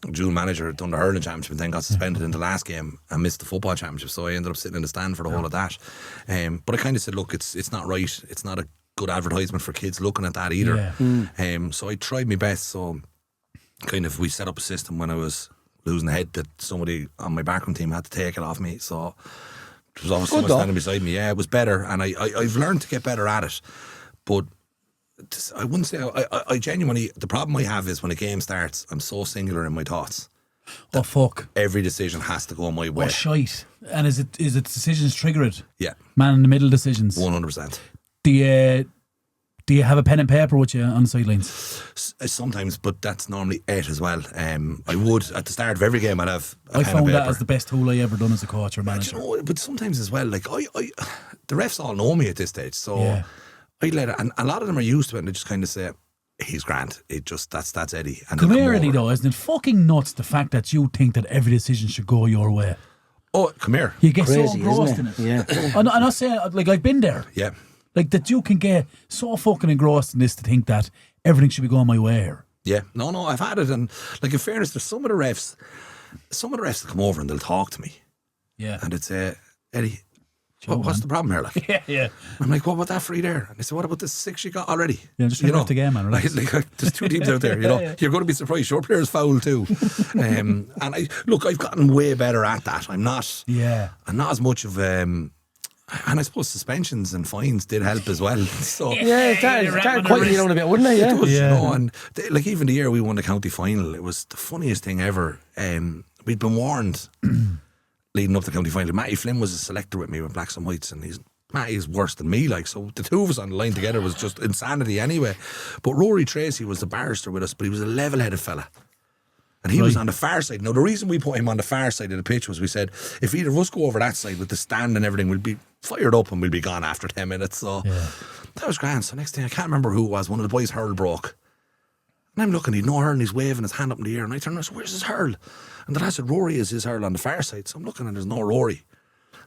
Dual manager had done the hurling championship and then got suspended in the last game and missed the football championship. So I ended up sitting in the stand for the whole of that. But I kind of said, look, it's not right. It's not a good advertisement for kids looking at that either. Yeah. So I tried my best. So kind of we set up a system when I was losing the head that somebody on my backroom team had to take it off me. So there was always someone standing beside me. Yeah, it was better, and I've learned to get better at it. But I wouldn't say I genuinely. The problem I have is when a game starts, I'm so singular in my thoughts. Oh fuck! Every decision has to go my way. Oh shite! And is it decisions triggered? Yeah, Man in the middle decisions. 100%. The Do you have a pen and paper with you on the sidelines? Sometimes, but that's normally it as well. I would, at the start of every game, I'd have a pen I found and that paper. as the best tool I ever done as a coach or manager. But sometimes as well, like the refs all know me at this stage, so I'd let it, and a lot of them are used to it, and they just kind of say, he's grand. It just, that's Eddie. And come here, Eddie, though, isn't it fucking nuts the fact that you think that every decision should go your way? Oh, come here. You get Crazy, so engrossed in it. Yeah. I'm not saying, like, I've been there. Yeah. Like, that you can get so fucking engrossed in this to think that everything should be going my way here. Yeah. No, I've had it, and like, in fairness, there's some of the refs that come over and they'll talk to me. Yeah. And it's Eddie, Joe, what's man. the problem here? Like, Yeah. I'm like, what about that free there? And they say, what about the 6 you got already? Yeah, just trying to the game, man. Relax. Like, there's 2 teams out there, you know. You're going to be surprised. Your players foul too. And I've gotten way better at that. I'm not as much of and I suppose suspensions and fines did help as well. So Yeah, that quieten you down a bit, wouldn't it? Yeah. it does, you know. And like, even the year we won the county final, it was the funniest thing ever. We'd been warned leading up to the county final. Matty Flynn was a selector with me with Blacks and Whites, and Matty's worse than me, like, so the two of us on the line together was just insanity anyway. But Rory Tracy was the barrister with us, but he was a level-headed fella. And he was on the far side. Now, the reason we put him on the far side of the pitch was we said, if either of us go over that side with the stand and everything, we'll be fired up and we'll be gone after 10 minutes. So that was grand. So next thing, I can't remember who it was, one of the boys' hurl broke. And I'm looking, he'd no hurl, and he's waving his hand up in the air. And I turn around and said, where's his hurl? And the lad said, Rory is his hurl on the far side. So I'm looking and there's no Rory.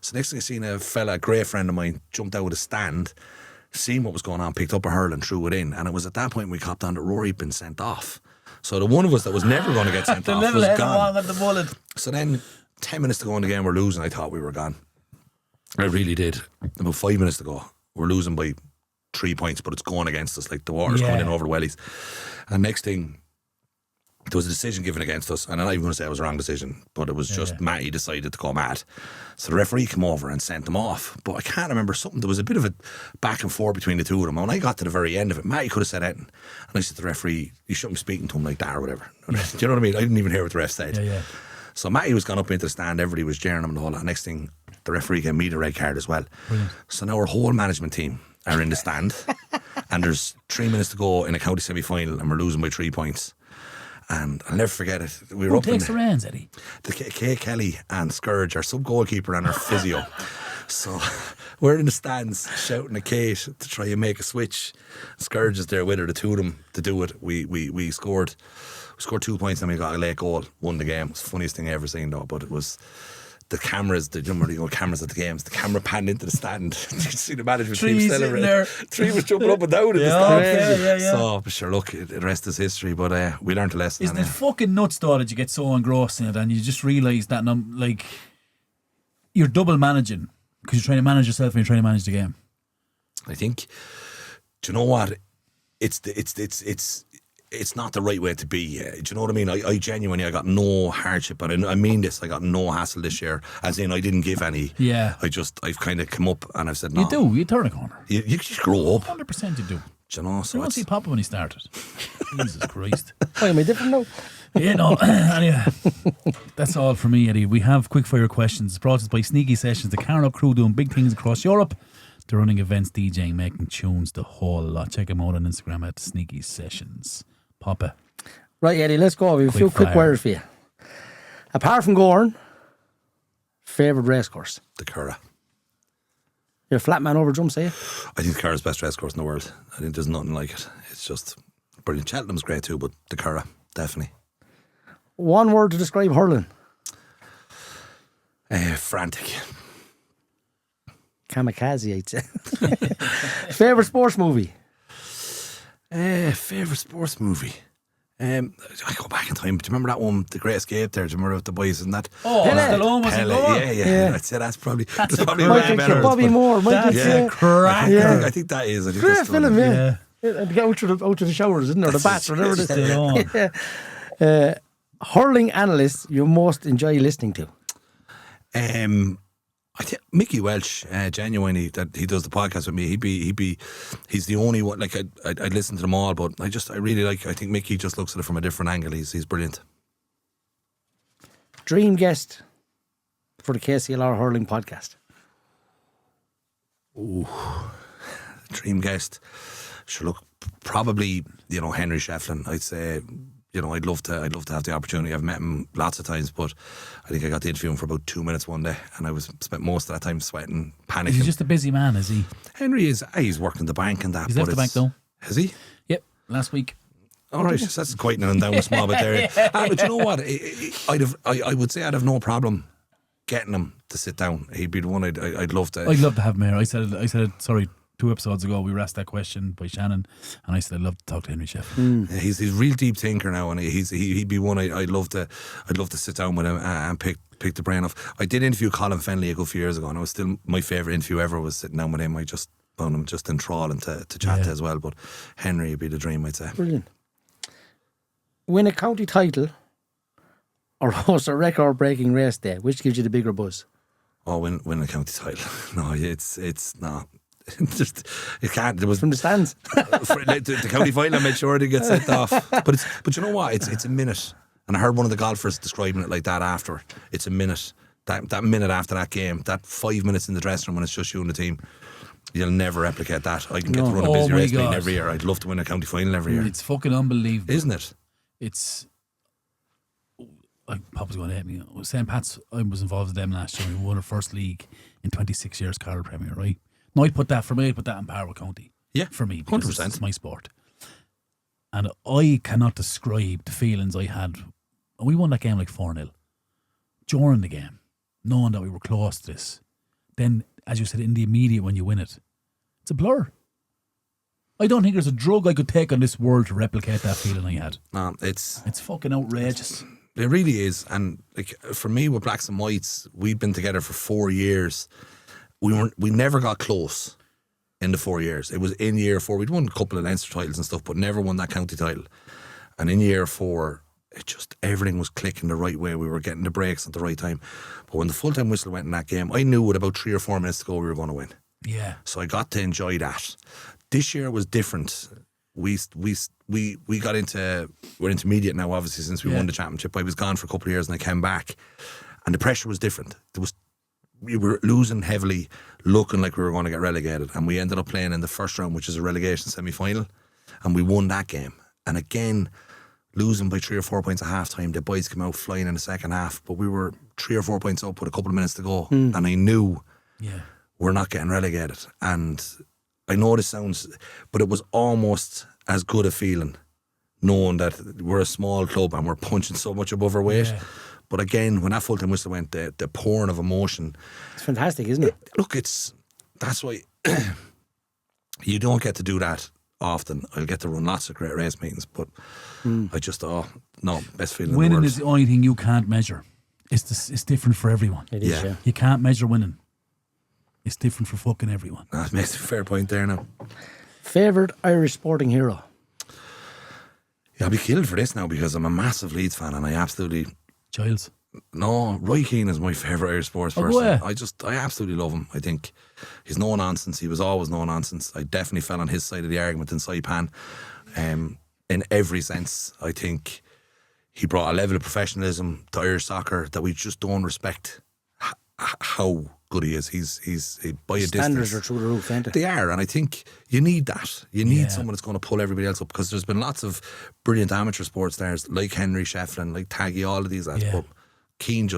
So next thing I seen, a fella, a great friend of mine, jumped out of the stand, seen what was going on, picked up a hurl and threw it in. And it was at that point we copped on that Rory had been sent off. So the one of us that was never going to get sent off was gone. At the bullet. So then 10 minutes to go in the game, we're losing. I thought we were gone. I really did. About 5 minutes to go, we're losing by 3 points, but it's going against us, like the water's coming in over the wellies. And next thing, there was a decision given against us, and I'm not even going to say it was a wrong decision, but it was just Matty decided to go mad. So the referee came over and sent them off. But I can't remember something. There was a bit of a back and forth between the two of them. And when I got to the very end of it, Matty could have said anything. And I said to the referee, you shouldn't be speaking to him like that or whatever. Do you know what I mean? I didn't even hear what the ref said. Yeah. So Matty was gone up into the stand, everybody was jeering him and the whole lot. Next thing, the referee gave me the red card as well. Brilliant. So now our whole management team are in the stand and there's 3 minutes to go in a county semi-final and we're losing by 3 points. And I'll never forget it. We were Who up takes in the reins, Eddie? the Kay Kelly and Scourge, our sub-goalkeeper and our physio. So we're in the stands shouting at Kate to try and make a switch. Scourge is there with her, the two of them, to do it. We scored 2 points and we got a late goal, won the game. It was the funniest thing I ever seen though, but it was the cameras, cameras at the games, the camera panned into the stand. You see the management team celebrating. 3 was jumping up and down in the stand. Yeah. So, but sure, look, the rest is history, but we learned a lesson. Isn't it fucking nuts though that you get so engrossed in it and you just realise that like you're double managing because you're trying to manage yourself and you're trying to manage the game. I think, do you know what? It's not the right way to be. Do you know what I mean? I genuinely, I got no hardship, and I mean this. I got no hassle this year, as in I didn't give any. Yeah. I've kind of come up and I've said no. You turn a corner. You just grow up. 100% you do. Do you know? So You don't see Papa when he started. Jesus Christ. Why am I different now? You know, anyway, that's all for me, Eddie. We have quick fire questions brought to us by Sneaky Sessions, the Carlow crew doing big things across Europe. They're running events, DJing, making tunes, the whole lot. Check them out on Instagram at Sneaky Sessions. Papa. Right, Eddie, let's go. We have a few quick fire. wires for you. Apart from Gowran, favourite racecourse? the Curragh. You're a flat man over jumps, are you? I think the Curragh's best racecourse in the world. I think there's nothing like it. It's just brilliant. Cheltenham's great too, but the Curragh, definitely. One word to describe hurling. Frantic. Kamikaze, I'd say. Favourite sports movie? Favourite sports movie? I go back in time. Do you remember that one, The Great Escape there? Do you remember with the boys and that? Oh, Stallone was in Gowran. Yeah. I'd say that's probably way Michael better. Bobby Moore. That's crack. Yeah. I think that is. I think Great that's film, one. yeah. And get out to the showers, isn't there? The baths, whatever it is. Stallone. Hurling Analyst you most enjoy listening to? I think Mickey Welch, genuinely, that he does the podcast with me. He's the only one. Like I'd listen to them all, but I really like. I think Mickey just looks at it from a different angle. He's brilliant. Dream guest for the KCLR Hurling Podcast? Dream guest. Sure, look, probably, Henry Shefflin, I'd say, I'd love to have the opportunity. I've met him lots of times, but I think I got to interview him for about 2 minutes one day, and I spent most of that time sweating, panicking. He's just a busy man, is he? Henry he's working the bank and that. He's left the bank though. Has he? Yep, last week. All right, that's quietening him down a small bit there. But you know what? I would say I'd have no problem getting him to sit down. He'd be the one I'd love to. I'd love to have him here. I said, sorry, 2 episodes ago we were asked that question by Shannon, and I said I'd love to talk to Henry Shefflin. Yeah, he's a real deep thinker now, and he'd be one I'd love to sit down with him and pick the brain off. I did interview Colin Fennelly a good few years ago, and it was still my favourite interview ever was sitting down with him. I just found him just enthralling to chat to as well. But Henry would be the dream, I'd say. Brilliant. Win a county title or host a record-breaking race day, which gives you the bigger buzz? Oh, win a county title. No, it's not. Just it can't. There was from the stands. the county final made sure they get sent off. But you know what? It's a minute. And I heard one of the golfers describing it like that after. It's a minute. That minute after that game, that 5 minutes in the dressing room when it's just you and the team, you'll never replicate that. I can get to run a busy race meeting every year. I'd love to win a county final every year. It's fucking unbelievable, isn't it? It's. Papa's going to hit me. St. Pat's, I was involved with them last year. We won our first league in 26 years, Carroll Premier, right? No, I'd put that in Power County. Yeah, for me, 100%. It's my sport. And I cannot describe the feelings I had. We won that game like 4-0. During the game, knowing that we were close to this. Then, as you said, in the immediate when you win it, it's a blur. I don't think there's a drug I could take on this world to replicate that feeling I had. No, it's fucking outrageous. It really is. And like for me with Blacks and Whites, we'd been together for 4 years. We never got close in the 4 years. It was in year 4. We'd won a couple of Leinster titles and stuff, but never won that county title. And in year 4, it just everything was clicking the right way. We were getting the breaks at the right time. But when the full-time whistle went in that game, I knew with about 3 or 4 minutes to go we were going to win. Yeah. So I got to enjoy that. This year was different. We're intermediate now, obviously, since we won the championship. I was gone for a couple of years and I came back, and the pressure was different. We were losing heavily, looking like we were going to get relegated, and we ended up playing in the first round, which is a relegation semi-final, and we won that game. And again, losing by 3 or 4 points at half time, the boys came out flying in the second half, but we were 3 or 4 points up with a couple of minutes to go, and I knew we're not getting relegated. And I know this sounds, but it was almost as good a feeling knowing that we're a small club and we're punching so much above our weight. Yeah. But again, when that full-time whistle went, the pouring of emotion. It's fantastic, isn't it? Look, that's why you don't get to do that often. I'll get to run lots of great race meetings, but I just, best feeling winning in the world. Is the only thing you can't measure. It's different for everyone. It is, yeah. You can't measure winning. It's different for fucking everyone. That makes a fair point there now. Favourite Irish sporting hero? Yeah, I'll be killed for this now because I'm a massive Leeds fan and I absolutely... Giles? No, Roy Keane is my favourite Irish sports person. Yeah. I absolutely love him. I think he's no nonsense. He was always no nonsense. I definitely fell on his side of the argument in Saipan. In every sense, I think he brought a level of professionalism to Irish soccer that we just don't respect how good he is. He's by a distance. Standards are through the roof, ain't They are, and I think you need that. You need someone that's going to pull everybody else up, because there's been lots of brilliant amateur sports stars like Henry Shefflin, like Taggy, all of these lads. But Keane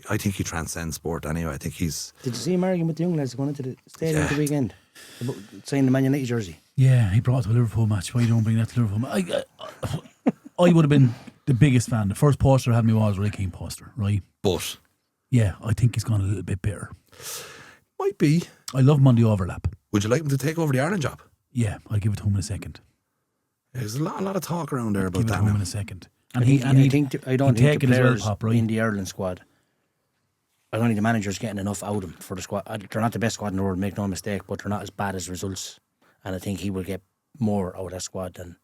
I think he transcends sport anyway. I think he's... Did you see him arguing with the young lads going into the stadium at the weekend about saying the Man United jersey? Yeah, he brought it to a Liverpool match. Why don't bring that to Liverpool? I would have been the biggest fan. The first poster I had me was a Roy Keane poster, right? But... yeah, I think he's gone a little bit bitter. Might be. I love him on the overlap. Would you like him to take over the Ireland job? Yeah, I'll give it to him in a second. There's a lot of talk around there about that. Give it to him in a second. And I don't think the players in the Ireland squad, I don't think the manager's getting enough out of them for the squad. They're not the best squad in the world, make no mistake, but they're not as bad as results. And I think he will get more out of that squad than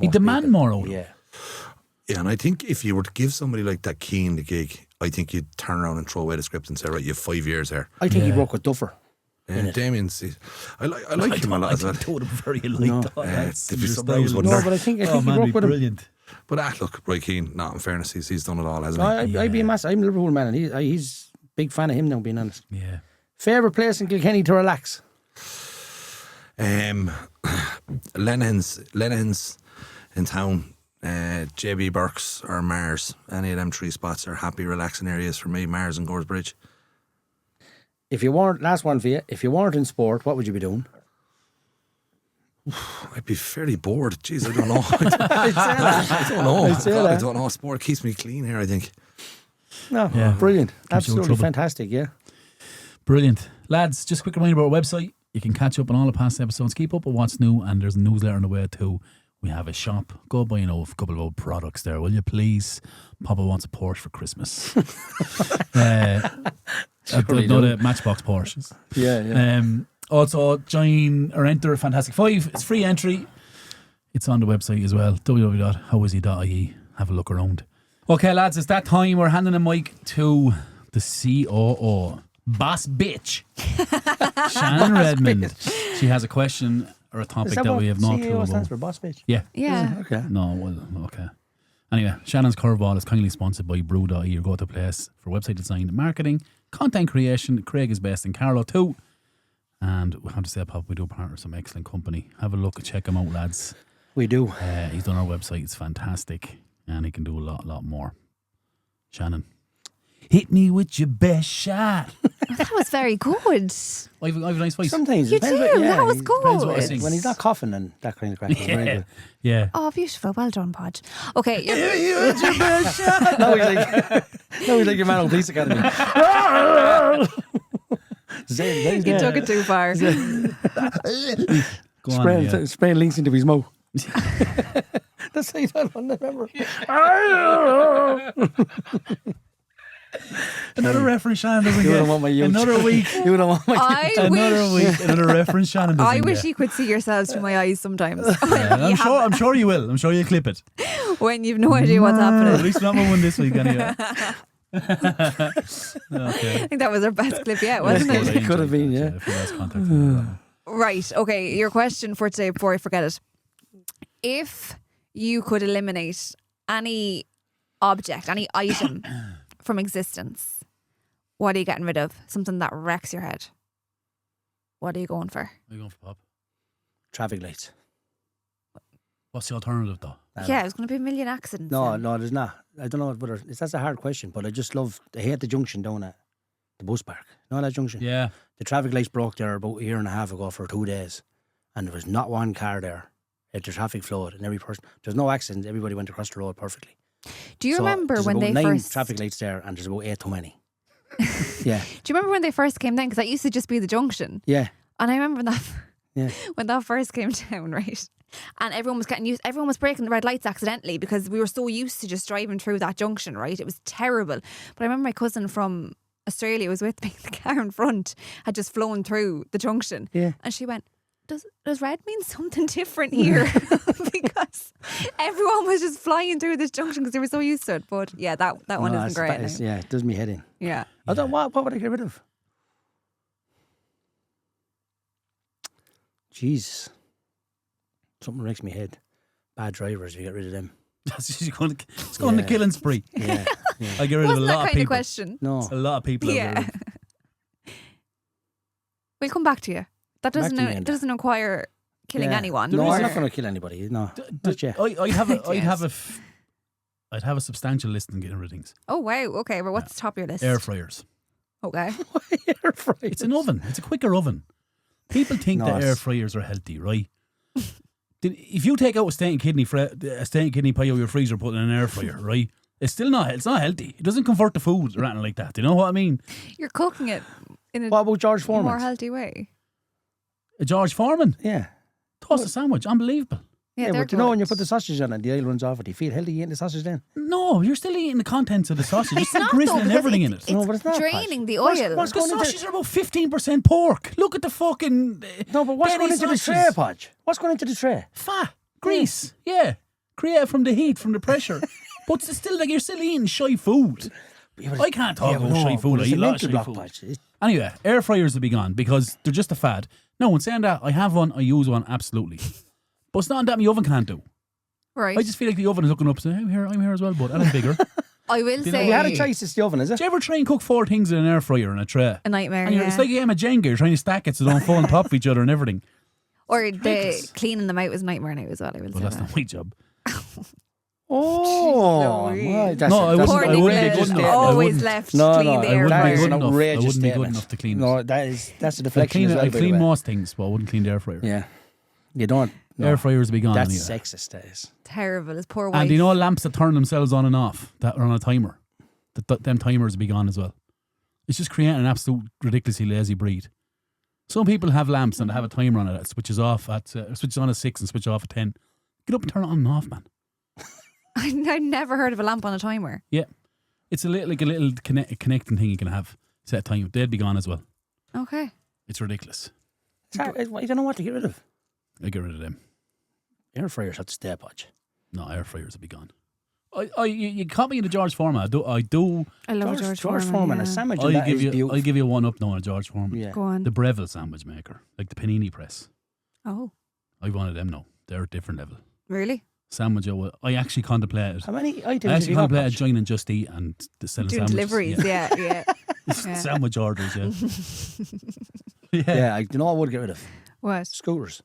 he demand more out of them. Yeah, and I think if you were to give somebody like that Keane the gig, I think you'd turn around and throw away the script and say, right, you have 5 years here. I think he broke with Duffer. Yeah, Damien, I like him a lot as well. I told him very like that. No, but I think he broke with brilliant. him. But look, Roy Keane, in fairness, he's done it all, hasn't he? I'd be a massive. I'm a Liverpool man, and he's a big fan of him now, being honest. Yeah. Favourite place in Kilkenny to relax? Lenihan's in town. JB Burke's or Mars. Any of them 3 spots are happy, relaxing areas for me. Mars and Goresbridge. If you weren't, last one for you, if you weren't in sport, what would you be doing? I'd be fairly bored. Jeez, I don't know. I don't know. Sport keeps me clean here, I think. No, brilliant. Absolutely fantastic, yeah. Brilliant. Lads, just a quick reminder about our website. You can catch up on all the past episodes, keep up with what's new, and there's a newsletter on the way too. We have a shop. Go buy, a couple of old products there, will you please? Papa wants a Porsche for Christmas. Another Matchbox Porsches. Yeah. Also, join or enter Fantastic Five. It's free entry. It's on the website as well, www.howishe.ie. Have a look around. Okay, lads, it's that time. We're handing the mic to the COO. Boss bitch. Shannon Redmond. She has a question or a topic that we have not clue about. Stands for boss bitch? Yeah. Okay. No, well, okay. Anyway, Shannon's Curveball is kindly sponsored by Brew.ie, your go-to place for website design, marketing, content creation. Craig is best in Carlo too. And we have to say, Pop, we do partner with some excellent company. Have a look, check him out, lads. We do. He's done our website. It's fantastic. And he can do a lot more. Shannon. Hit me with your best shot. That was very good. I've a nice voice. Sometimes You it depends. do. That was good. When he's not coughing and that kind of crap. Very good. Oh, beautiful. Well done, Podge. Okay. Hit me with your best shot. No, he's like your man on Police Academy. You took it too far. Go on, spraying links into his mouth. That's how you don't remember. Another reference Shannon doesn't You get. don't want my youth. Another week. You don't want my Another week. Another reference Shannon doesn't I get. wish you could see yourselves through my eyes sometimes. Yeah, I'm sure you will. I'm sure you'll clip it. When you've no idea what's At happening. least not my one this week anyway. Okay. I think that was our best clip yet, wasn't it? It could have been, yeah. For less context. Right, okay. Your question for today before I forget it. If you could eliminate any object, any item from existence, what are you getting rid of? Something that wrecks your head. What are you going for? Are you going for Pop? Traffic lights. What's the alternative though? Yeah, there's going to be a million accidents. No, then. there's not. I don't know whether that's a hard question, but I hate the junction down at the bus park. You know that junction? Yeah. The traffic lights broke there about a year and a half ago for 2 days, and there was not one car there. The traffic flowed, and there's no accident. Everybody went across the road perfectly. Do you remember when they 9 first traffic lights there, and there's about 8 too many. Yeah. Do you remember when they first came down? Because that used to just be the junction. Yeah. And I remember that Yeah. when that first came down, right? And everyone was getting used. Everyone was breaking the red lights accidentally because we were so used to just driving through that junction, right? It was terrible. But I remember my cousin from Australia was with me. The car in front had just flown through the junction, and she went, Does red mean something different here? Because everyone was just flying through this junction because they were so used to it. But yeah, that one isn't great. Yeah, it does me head in. Yeah. I don't. What would I get rid of? Jesus. Something wrecks me head. Bad drivers, you get rid of them. It's going on the killing spree. Yeah. I get rid of a Wasn't lot that of kind people. of question? No. A lot of people. Yeah. We'll come back to you. That doesn't require killing anyone. No, or- I'm not going to kill anybody. No, not yet. I'd have a substantial list in getting rid of things. Oh wow. Okay. Well, what's the top of your list? Air fryers. Okay. Air fryers. It's an oven. It's a quicker oven. People think that air fryers are healthy, right? If you take out a steak and kidney pie out of your freezer, put it in an air fryer, right? It's still not. It's not healthy. It doesn't convert the food or anything like that. Do you know what I mean? You're cooking it in What about George Foreman? more healthy way. A George Foreman Yeah. toast sandwich, unbelievable. Yeah, But you know when you put the sausage on it, the oil runs off it. Do you feel healthy eating the sausage then? No, you're still eating the contents of the sausage. You're It's still not grizzling though, because everything in it. It's No, but it's not, draining Podge. the oil. What's The going into sausages are about 15% pork. Look at the fucking No, but what's Benny going into the sausages. tray, Podge? What's going into the tray? Fat, grease, yeah. Created from the heat, from the pressure. But it's still like you're still eating shy food. I can't talk about shy food. I eat a lot of shy food. Podge. Anyway, air fryers will be gone because they're just a fad. No, in saying that, I have one, I use one, absolutely. But it's not that my oven can't do. Right. I just feel like the oven is looking up and saying, I'm here as well, bud. And I'm bigger. I will say You had a choice, it's the oven, is it? Do you ever try and cook 4 things in an air fryer in a tray? a nightmare. And it's like a game of Jenga. You're trying to stack it so they don't fall on top of each other and everything. Or the cleaning them out was a nightmare now as well. I will Well, say that's that. not my job. Oh, Louise. my, that's No, I that's wouldn't- an I wouldn't be outrageous good enough. statement. I Always wouldn't- left No, clean no, the I air wouldn't I be fryer. good wouldn't be good enough. enough. I outrageous wouldn't be good statement. enough to clean it. No, that's a deflection as well. I by the clean way. most things, but I wouldn't clean the air fryer. Yeah, you don't. No. Air fryers would be gone. That's anyway. sexist. That is. Terrible. His poor wife. And you know lamps that turn themselves on and off that are on a timer? Them timers would be gone as well. It's just creating an absolute ridiculously lazy breed. Some people have lamps and they have a timer on it that switches off switches on at 6 and switches off at 10. Get up and turn it on and off, man. I've never heard of a lamp on a timer. Yeah. It's a little connecting thing you can have. Set time. They'd be gone as well. Okay. It's ridiculous. I don't know what to get rid of. I get rid of them. Air fryers have to stay, Podge. No, air fryers would be gone. You caught me in the George Foreman. I do. I love George Foreman. yeah. A sandwich I'll of that give is you. beautiful. I'll give you one up now on a George Foreman. Yeah. Go on. The Breville sandwich maker, like the panini press. Oh, I wanted them now. They're a different level. really? Sandwich. I actually contemplated. How many I items have actually you got, contemplated Podge? joining Just Eat and selling Doing sandwiches. deliveries. Yeah, yeah. Yeah. Sandwich orders. Yeah. Yeah, you know what I would get rid of? What? Scooters.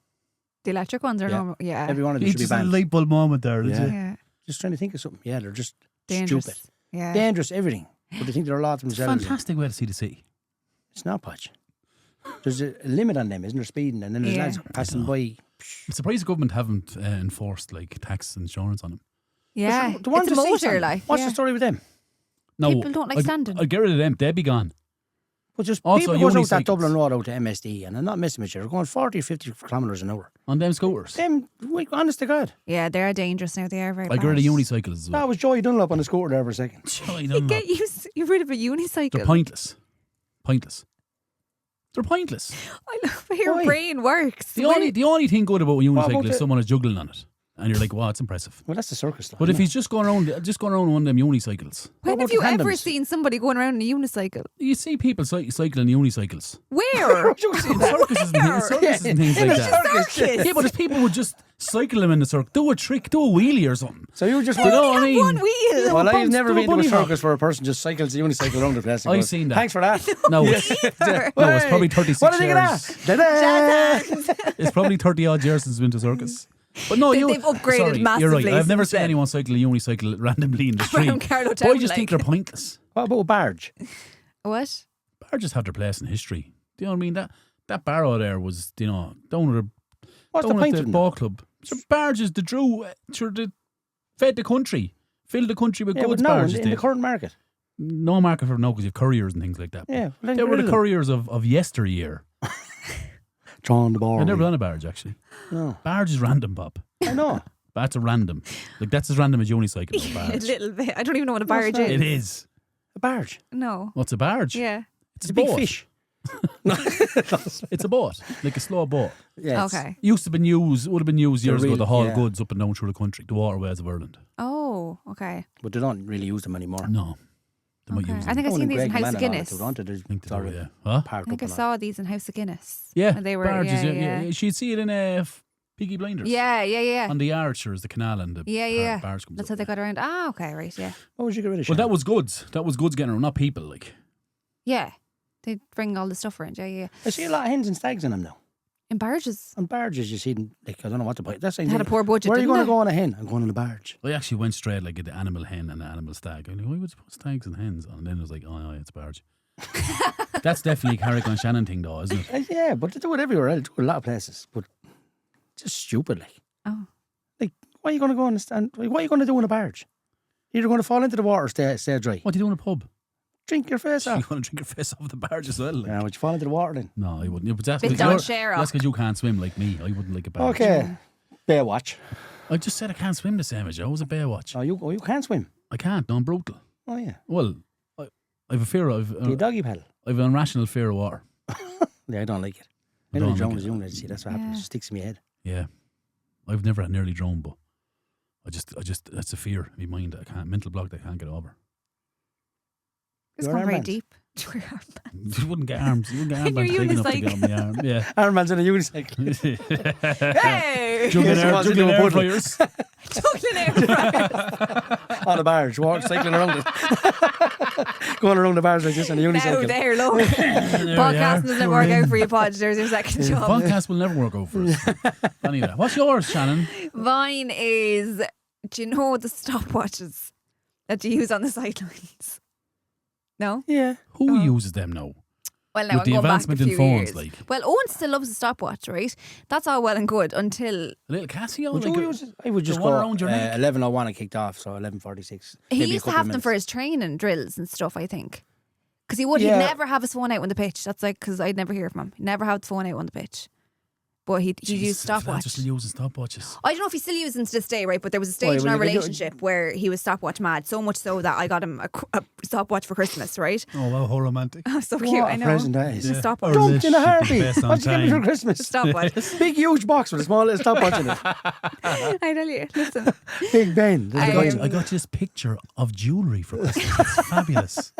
The electric ones are Yeah. normal. Yeah. Every one of them It's should be just a banned. light bulb moment there. Yeah. Yeah. Yeah. Just trying to think of something. Yeah, they're just Dangerous. stupid. Yeah. Dangerous, everything. But they think they're a lot of themselves. Fantastic way to see the city. It's not, Podge. There's a limit on them, isn't there? Speeding, and then there's Yeah. lads passing by. I'm surprised the government haven't enforced like tax insurance on them. Yeah. The ones It's a that see motor, standing. like. What's yeah. the story with them? No, People don't like standing. I'd get rid of them. They'd be gone. But just Also, people goes out that unicycles. Dublin Road out to MSD, and I'm not messing with you. They're going 40 or 50 kilometres an hour. On them scooters. Them, honest to God. Yeah, they're dangerous now. They are very I get rid of bad. unicycles as That well. was Joey Dunlop on the scooter there for a second. You get used. You're rid of a unicycle. They're pointless. Pointless. They're pointless. I love how your Why? brain works. The only thing good about a about unicycle is the- someone is juggling on it, and you're like, wow, it's impressive. Well, that's the circus stuff. But if he's just going around one of them unicycles, When What have you about the ever tandems? seen somebody going around in a unicycle? you see people cycling circuses Where? and circuses and things in like a that. Circus. Yeah, but if people would just cycle them in the circle, do a trick, do a wheelie or something. So you just You know what I Have mean? one wheel. Well, I've bumps, never do a been to a bunny hop. circus where a person just cycles a unicycle around the place. and I've goes, seen that. Thanks for that. No, Yeah. no, it's probably 36 What do you think years. of that? Da-da! It's probably 30 odd years since it's been to circus. But no, They've upgraded sorry, You're right. massively I've never since seen then. anyone cycle a unicycle randomly in the street. Around Carlow But I Town, just think they're like. pointless. What about a barge? What? Barges have their place in history. Do you know what I mean? That barrow there was, down What's the at point the of them? ball club. So barges, they fed the country, filled the country with Yeah, but goods. no, Barges in the did. current market. No market for now because you have couriers and things like that. Yeah, well, then They get were rid the of them. couriers of yesteryear. John the bar. I've never done a barge actually. No, Barge is random, Bob. I know. That's a random. Like that's as random as unicycle. or A barge. little bit. I don't even know what a barge that? is. It is. A barge. No. What's a barge? Yeah. It's It's a big boat. fish. It's a boat, like a slow boat. Yeah, it's- Okay. Would have been used years ago real- to haul yeah. goods up and down through the country, the waterways of Ireland. Oh, okay. But they don't really use them anymore. No, they might Okay. use I them. think I've Owen seen and these in Greg House of Mann and all that, Guinness. they wanted to I think they sort do, of yeah. Huh? park I think up I and all. saw these in House of Guinness. Yeah, When they were, barges. yeah. She'd see it in Piggy Blinders. Yeah. On the Archers, the canal, and the Yeah. barge comes That's up how they there. got around. Ah, okay, right, yeah. What would you get rid of? Well, Shannon? that was goods. That was goods getting around, not people. Like Yeah. They bring all the stuff around, yeah. I see a lot of hens and stags in them now. In barges. On barges, you see them, like, I don't know what to buy. That's They had a poor budget, Where are you didn't going to they? go on a hen? I'm going on a barge. I actually went straight like at the animal hen and the animal stag. I'm like, why would you put stags and hens on? And then I was like, oh, yeah, it's barge. That's definitely a Carrick on Shannon thing, though, isn't it? Yeah, but they do it everywhere. They do it a lot of places. But just stupid, like. Oh. Like, why are you going to go on a stand? What are you going to do on a barge? You're going to fall into the water, stay dry. What do you do in a pub? Drink your face You're off. going to drink your face off the barge as well. Like. Yeah, would you fall into the water then? No, I wouldn't. Yeah, but that's Bit 'cause don't you're- share That's off. because you can't swim like me. I wouldn't like a barge. Okay. Baywatch. I just said I can't swim the same as you. I was a Baywatch. Oh, you can't swim. I can't. No, I'm brutal. Oh, yeah. Well, I have a fear. Do you doggy paddle? I've an irrational fear of water. Yeah, I don't like it. I I don't nearly drowned like as it. young as see. That's what happens. Yeah. It sticks in my head. Yeah, I've never had nearly drowned, but I just that's a fear in my mind that I can't, mental block that I can't get over. It's Your gone very armbands. deep. You wouldn't get arms. You wouldn't get And your armbands big enough to get on my arm. Yeah. Ironman's in a unicycle. Hey! Juggling Yes, it was juggling into a air puddle. fryers. Juggling air fryers. On a barge, cycling around it. Going around the bars like this on a unicycle. Now there, look. Podcast doesn't work out for you, Podge. There's your second job. Podcast will never work out for us. Anyway, what's yours, Shannon? Mine is, do you know the stopwatches that you use on the sidelines? No? Yeah. Who uses them now? Well, now With the I'm going back advancement a in few phones, years. like. Well, Owen still loves a stopwatch, right? That's all well and good until A little Casio? Would like you use it? I would just the one go around your neck? 11:01 I kicked off, so 11:46. he maybe a used to couple have of them for minutes. his training drills and stuff, I think. Because he'd Yeah. never have his phone out on the pitch. That's like, because I'd never hear from him. He'd never have the phone out on the pitch. But he'd use stopwatch. Just using stopwatches. I don't know if he still uses them to this day, right? But there was a Oh, stage in yeah, our well, you could do- relationship where he was stopwatch mad, so much so that I got him a stopwatch for Christmas, right? Oh, wow, how romantic. Oh, so What cute, a I know. present that is. It's a stopwatch. Our Dumped in a relationship heartbeat. best on What'd you give me time. for Christmas? Stopwatch. Big huge box with a small little stopwatch in it. I tell you, listen. Big Ben. There's the I- guy. I got you this picture of jewellery for Christmas. It's fabulous.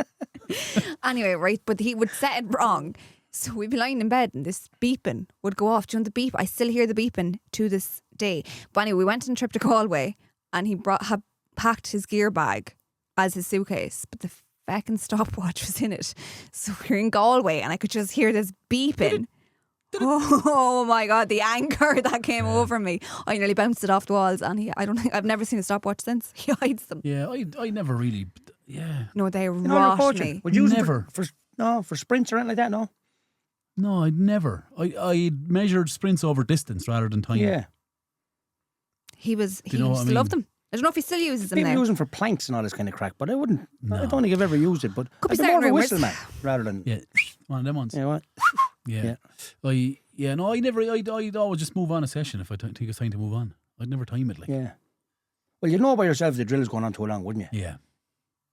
Anyway, right, but he would set it wrong. So we'd be lying in bed and this beeping would go off. Do you know the beep? I still hear the beeping to this day. But anyway, we went on a trip to Galway and he had packed his gear bag as his suitcase, but the fucking stopwatch was in it. So we were in Galway and I could just hear this beeping. Oh my God, the anger that came over me. I nearly bounced it off the walls and I've never seen a stopwatch since. He hides them. Yeah, I never really. Yeah. No, they You know, you're rot coaching. me. Would you use Never. them for sprints or anything like that? No. No, I'd never. I measured sprints over distance rather than time. Yeah. He you know used what I to mean? love them. I don't know if he still uses them People now. use them for planks and all this kind of crack, but I wouldn't. No. I don't think I've ever used it. But Could be I'd be more of a certain whistle rumours. man rather than. Yeah. One of them ones. You know what? Yeah. No, I never. I'd always just move on a session if I think it's time to move on. I'd never time it like. Yeah. Well, you'd know by yourself if the drill is going on too long, wouldn't you? Yeah.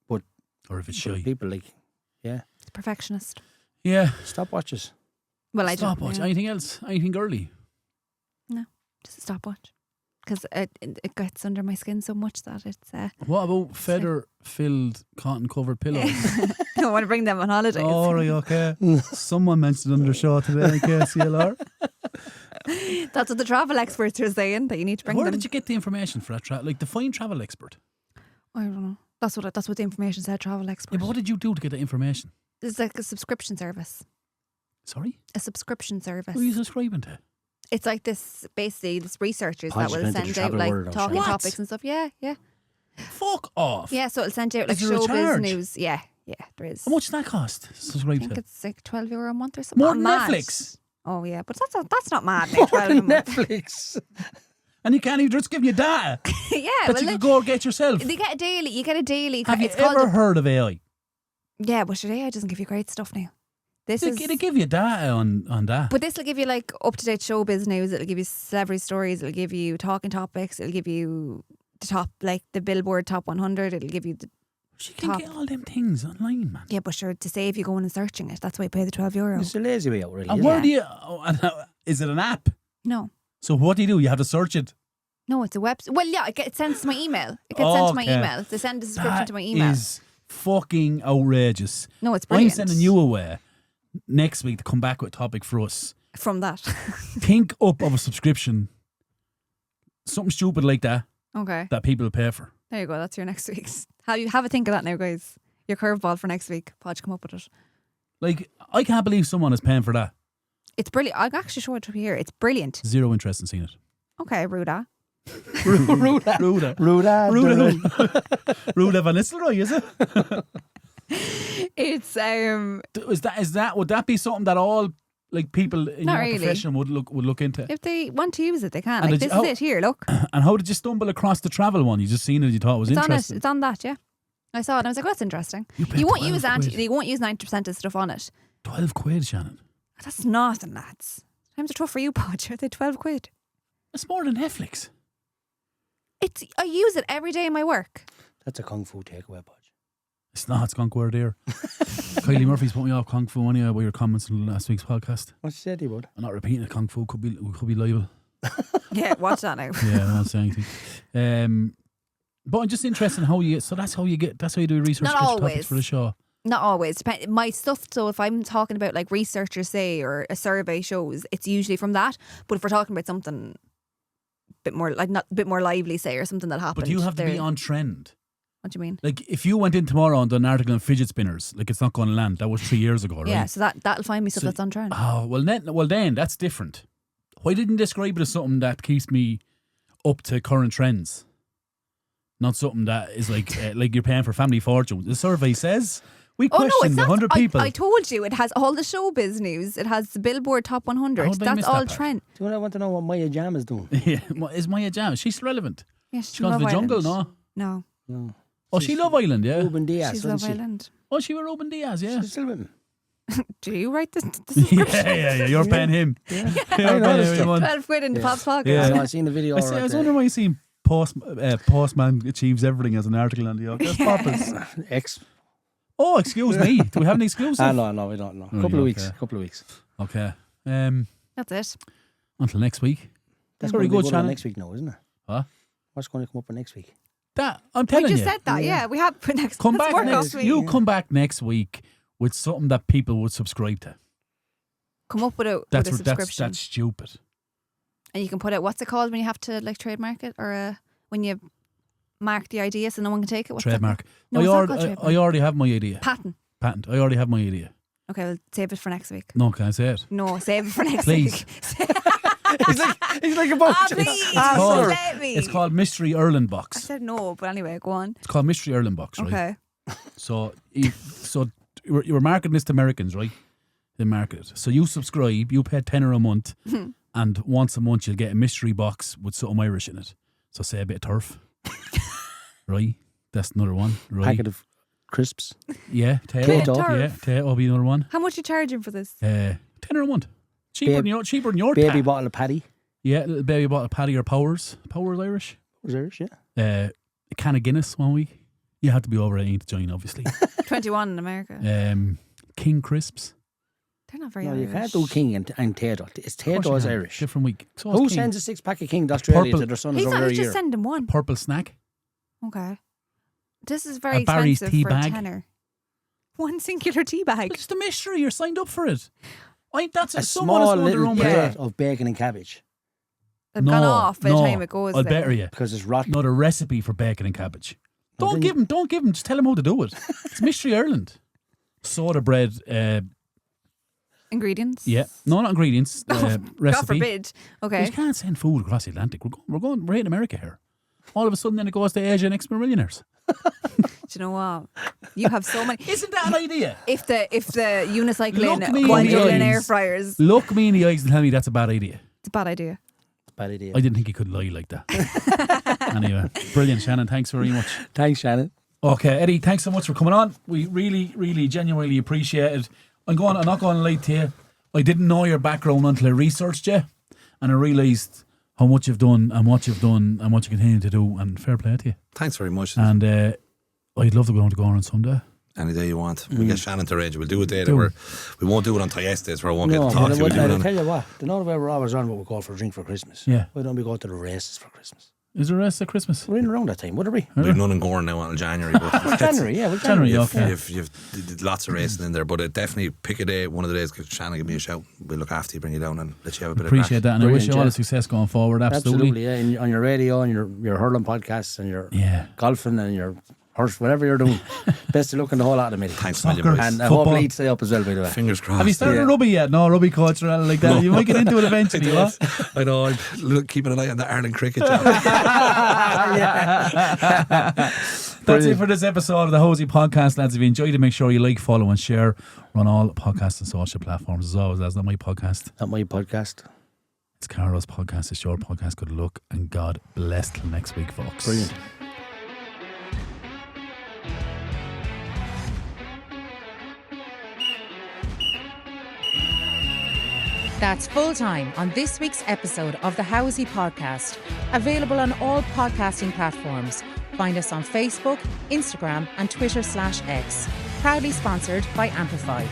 But- or if it's But shy. people like, yeah, He's a perfectionist. Yeah. stopwatches. Well, I don't. Stopwatch. Yeah. Anything else? Anything girly? Just a stopwatch. Because it gets under my skin so much that it's. What about feather-filled, cotton-covered pillows? I don't want to bring them on holidays. Oh, right, okay. Someone mentioned under show today on KCLR. That's what the travel experts are saying, that you need to bring Where them. did you get the information for that? Like, define travel expert. I don't know. That's what the information said, travel expert. Yeah, but what did you do to get that information? It's like a subscription service. Sorry? A subscription service. Who are you subscribing to? It's like this, basically, this researchers Podge that will went to the send out travel like world, I'm talking sure. What? topics and stuff. Yeah, yeah. Fuck off. Yeah, so it'll send out like Is there a showbiz charge? news. Yeah, there is. How much does that cost? I Subscribe think to? it's like €12 a month or something. More than Mad. Netflix. Oh yeah, but that's not mad. Mate, 12 a month. Netflix. And you can't even just give you data Yeah, that well, you could go get yourself. they get a daily. You get a daily. Have you it's called ever heard of AI? Yeah, but today it doesn't give you great stuff now. This is. It'll give you data on that. But this will give you like up to date showbiz news. It'll give you celebrity stories. It'll give you talking topics. It'll give you the top, like the Billboard Top 100. It'll give you the. You can top. get all them things online, man. Yeah, but sure, to save you going and searching it. That's why you pay the €12. It's a lazy way out, really. And isn't where it? do you... is it an app? No. So what do? You have to search it. No, it's a website. Well, yeah, it sends to my email. It gets sent to my Okay. email. They send a subscription That to my email. is fucking outrageous. No, it's brilliant. I'm sending you away next week to come back with a topic for us. From that. Think up of a subscription. Something stupid like that Okay. that people pay for. There you go. That's your next week's. Have a think of that now, guys. Your curveball for next week. Podge, come up with it. Like, I can't believe someone is paying for that. It's brilliant. I'll actually show it to you here. It's brilliant. Zero interest in seeing it. Okay, Ruda. Ruda. Ruda. Ruda. Ruda Van Nistelrooy, is it? It's Would that be something that all like people in Not your really. profession would look into? if they want to use it, they can. And Like did this you- is it here. Look, And how did you stumble across the travel one? You just seen it, you thought it was it's on it. interesting. It's on that. Yeah, I saw it. and I was like, well, that's interesting. paid You won't 12 use quid. You won't use 90% of stuff on it. 12 quid, Shannon. That's nothing, lads. Times are tough for you, Podge. Are they 12 quid? It's more than Netflix. I use it every day in my work. That's a kung fu takeaway, Podge. It's not, it's Conquer Deer. Kylie Murphy's put me off Kung Fu anyway by your comments on last week's podcast. What said he would? I'm not repeating it, Kung Fu could be liable. Yeah, watch that now. Yeah, I won't say anything. But I'm just interested in how you get, that's how you do your research, Not get your always. topics for the show. Not always. My stuff, so if I'm talking about like researchers say or a survey shows, it's usually from that. But if we're talking about something a bit more lively, say, or something that happened. But do you have to be there- on trend? What do you mean? Like, if you went in tomorrow and done an article on fidget spinners, like, it's not going to land. That was 3 years ago, right? Yeah, so that'll find me stuff that's on trend. Oh, well then, that's different. Why didn't you describe it as something that keeps me up to current trends? Not something that is like you're paying for family fortune. The survey says we questioned 100 people. I told you, it has all the showbiz news. It has the Billboard Top 100. That's all trend. Do you know, I want to know what Maya Jam is doing? Yeah, is Maya Jam? She's still relevant. Yeah, She goes to the jungle, no? No. Oh, she Love Island, yeah. Ruben Diaz. She's Love Island. Oh, she was Ruben Diaz, yeah. She's still with him. Do you write the description? Yeah. You're paying him. Yeah. You're paying him. 12 quid in the Pop's podcast. Yeah. So I seen the video. I was wondering why you seen Postman achieves everything as an article on the That's Papa's. X. Oh, excuse me. Do we have an exclusive? No, we don't know. Oh, Couple yeah, of weeks. Okay. That's it. Until next week. That's very going good, to be Shannon. next week now, isn't it? Huh? What's going to come up for next week? That I'm telling We you. just said that, yeah. We have put next Come let's back work next off week. You come back next week with something that people would subscribe to. Come up with a subscription. That's stupid. And you can put it, what's it called when you have to like trademark it? Or when you mark the idea so no one can take it? What's Trademark. That? No, it's not called I trademark. already have my idea. Patent. I already have my idea. Okay, we'll save it for next week. No, can I say it? No, save it for next Please. week. He's like about. Please, called- let me. It's called Mystery Hurling I Box. said no, but anyway, go on. It's called Mystery Hurling Box, right? Okay. So you were marketing this to Americans, right? They market it. So you subscribe, you pay £10 a month, and once a month you'll get a mystery box with something Irish in it. So say a bit of turf. Right? That's another one. Right? Packet of crisps. Yeah, Tato. Yeah, Tato will be another one. How much are you charging for this? £10 a month. Cheaper than your Baby tap. bottle of paddy. Yeah, little baby bottle of Paddy or Powers. Powers Irish. Was Irish, yeah. A can of Guinness 1 week. You have to be over 18 to join, obviously. 21 in America. King Crisps. They're not very No, Irish. you can't do King and Tato. It's Tato is Irish. Different week. So Who it's King. sends a 6-pack of King to Australia to their sons He's over not a just year? sending one. Purple snack. Okay. This is very A Barry's expensive tea for bag. a tenner. One singular tea bag. It's just a mystery. You're signed up for it. That's A someone has small gone their little own plate way. of bacon and cabbage. They've gone off by the time it goes I'll there. better you. Because it's rotten. Not a recipe for bacon and cabbage. No, Don't give him. Just tell him how to do it. It's Mystery Ireland. Soda bread. Ingredients? Yeah. No, not ingredients. God Recipe. forbid. You Okay. can't send food across the Atlantic. We're in America here. All of a sudden, then it goes to Asia and we're millionaires. Do you know what? You have so many. Isn't that an idea? If the unicycling Look me in the quadrillion eyes. air fryers, Look me in the eyes and tell me that's a bad idea. it's a bad idea. Bad idea. I didn't think he could lie like that. Anyway, brilliant, Shannon. Thanks very much. Thanks, Shannon. Okay, Eddie, thanks so much for coming on. We really, really genuinely appreciate it. I'm not going to lie to you. I didn't know your background until I researched you, and I realised how much you've done and what you've done and what you continue to do, and fair play to you. Thanks very much. And I'd love to go down to Gowran someday. Any day you want. We'll get Shannon to arrange. We'll do it there. Do it. We won't do it on Tyes days where I won't No, get to talk to you. We'll do it I'll on- tell you what. The night where we're always on what we call for a drink for Christmas. Yeah. Why don't we go to the races for Christmas? Is there a rest of Christmas? We're in around that time, would it be? We've none in Gowran now until January. But January, yeah. January, okay. You've lots of racing in there, but definitely pick a day, one of the days. Shannon, give me a shout. We'll look after you, bring you down, and let you have a bit Appreciate of that, and I wish you Brilliant, all yeah. the success going forward. Absolutely. Yeah. On your radio, and your hurling podcasts, and your golfing, and your horse, whatever you're doing. Best of luck in the whole lot of the Thanks, Soccer. million boys. And I Football. hope Leeds stay up as well, by the way. Fingers crossed. Have you started rugby yet? No, rugby coach or anything like that. You might get into it eventually, what? I know. I'm keeping an eye on the Ireland cricket. That's it for this episode of the Hosey Podcast, lads. If you enjoyed it, make sure you like, follow, and share. We're on all podcasts and social platforms as always. That's not my podcast. Not my podcast. It's Carlo's podcast. It's your podcast. Good luck and God bless till next week, folks. Brilliant. That's full time on this week's episode of the Hosey Podcast, available on all podcasting platforms. Find us on Facebook, Instagram, and Twitter/X. Proudly sponsored by Amplify.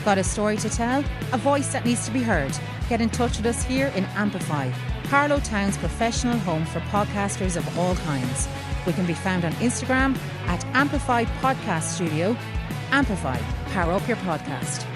Got a story to tell? A voice that needs to be heard? Get in touch with us here in Amplify, Carlow Town's professional home for podcasters of all kinds. We can be found on Instagram at Amplify Podcast Studio. Amplify, power up your podcast.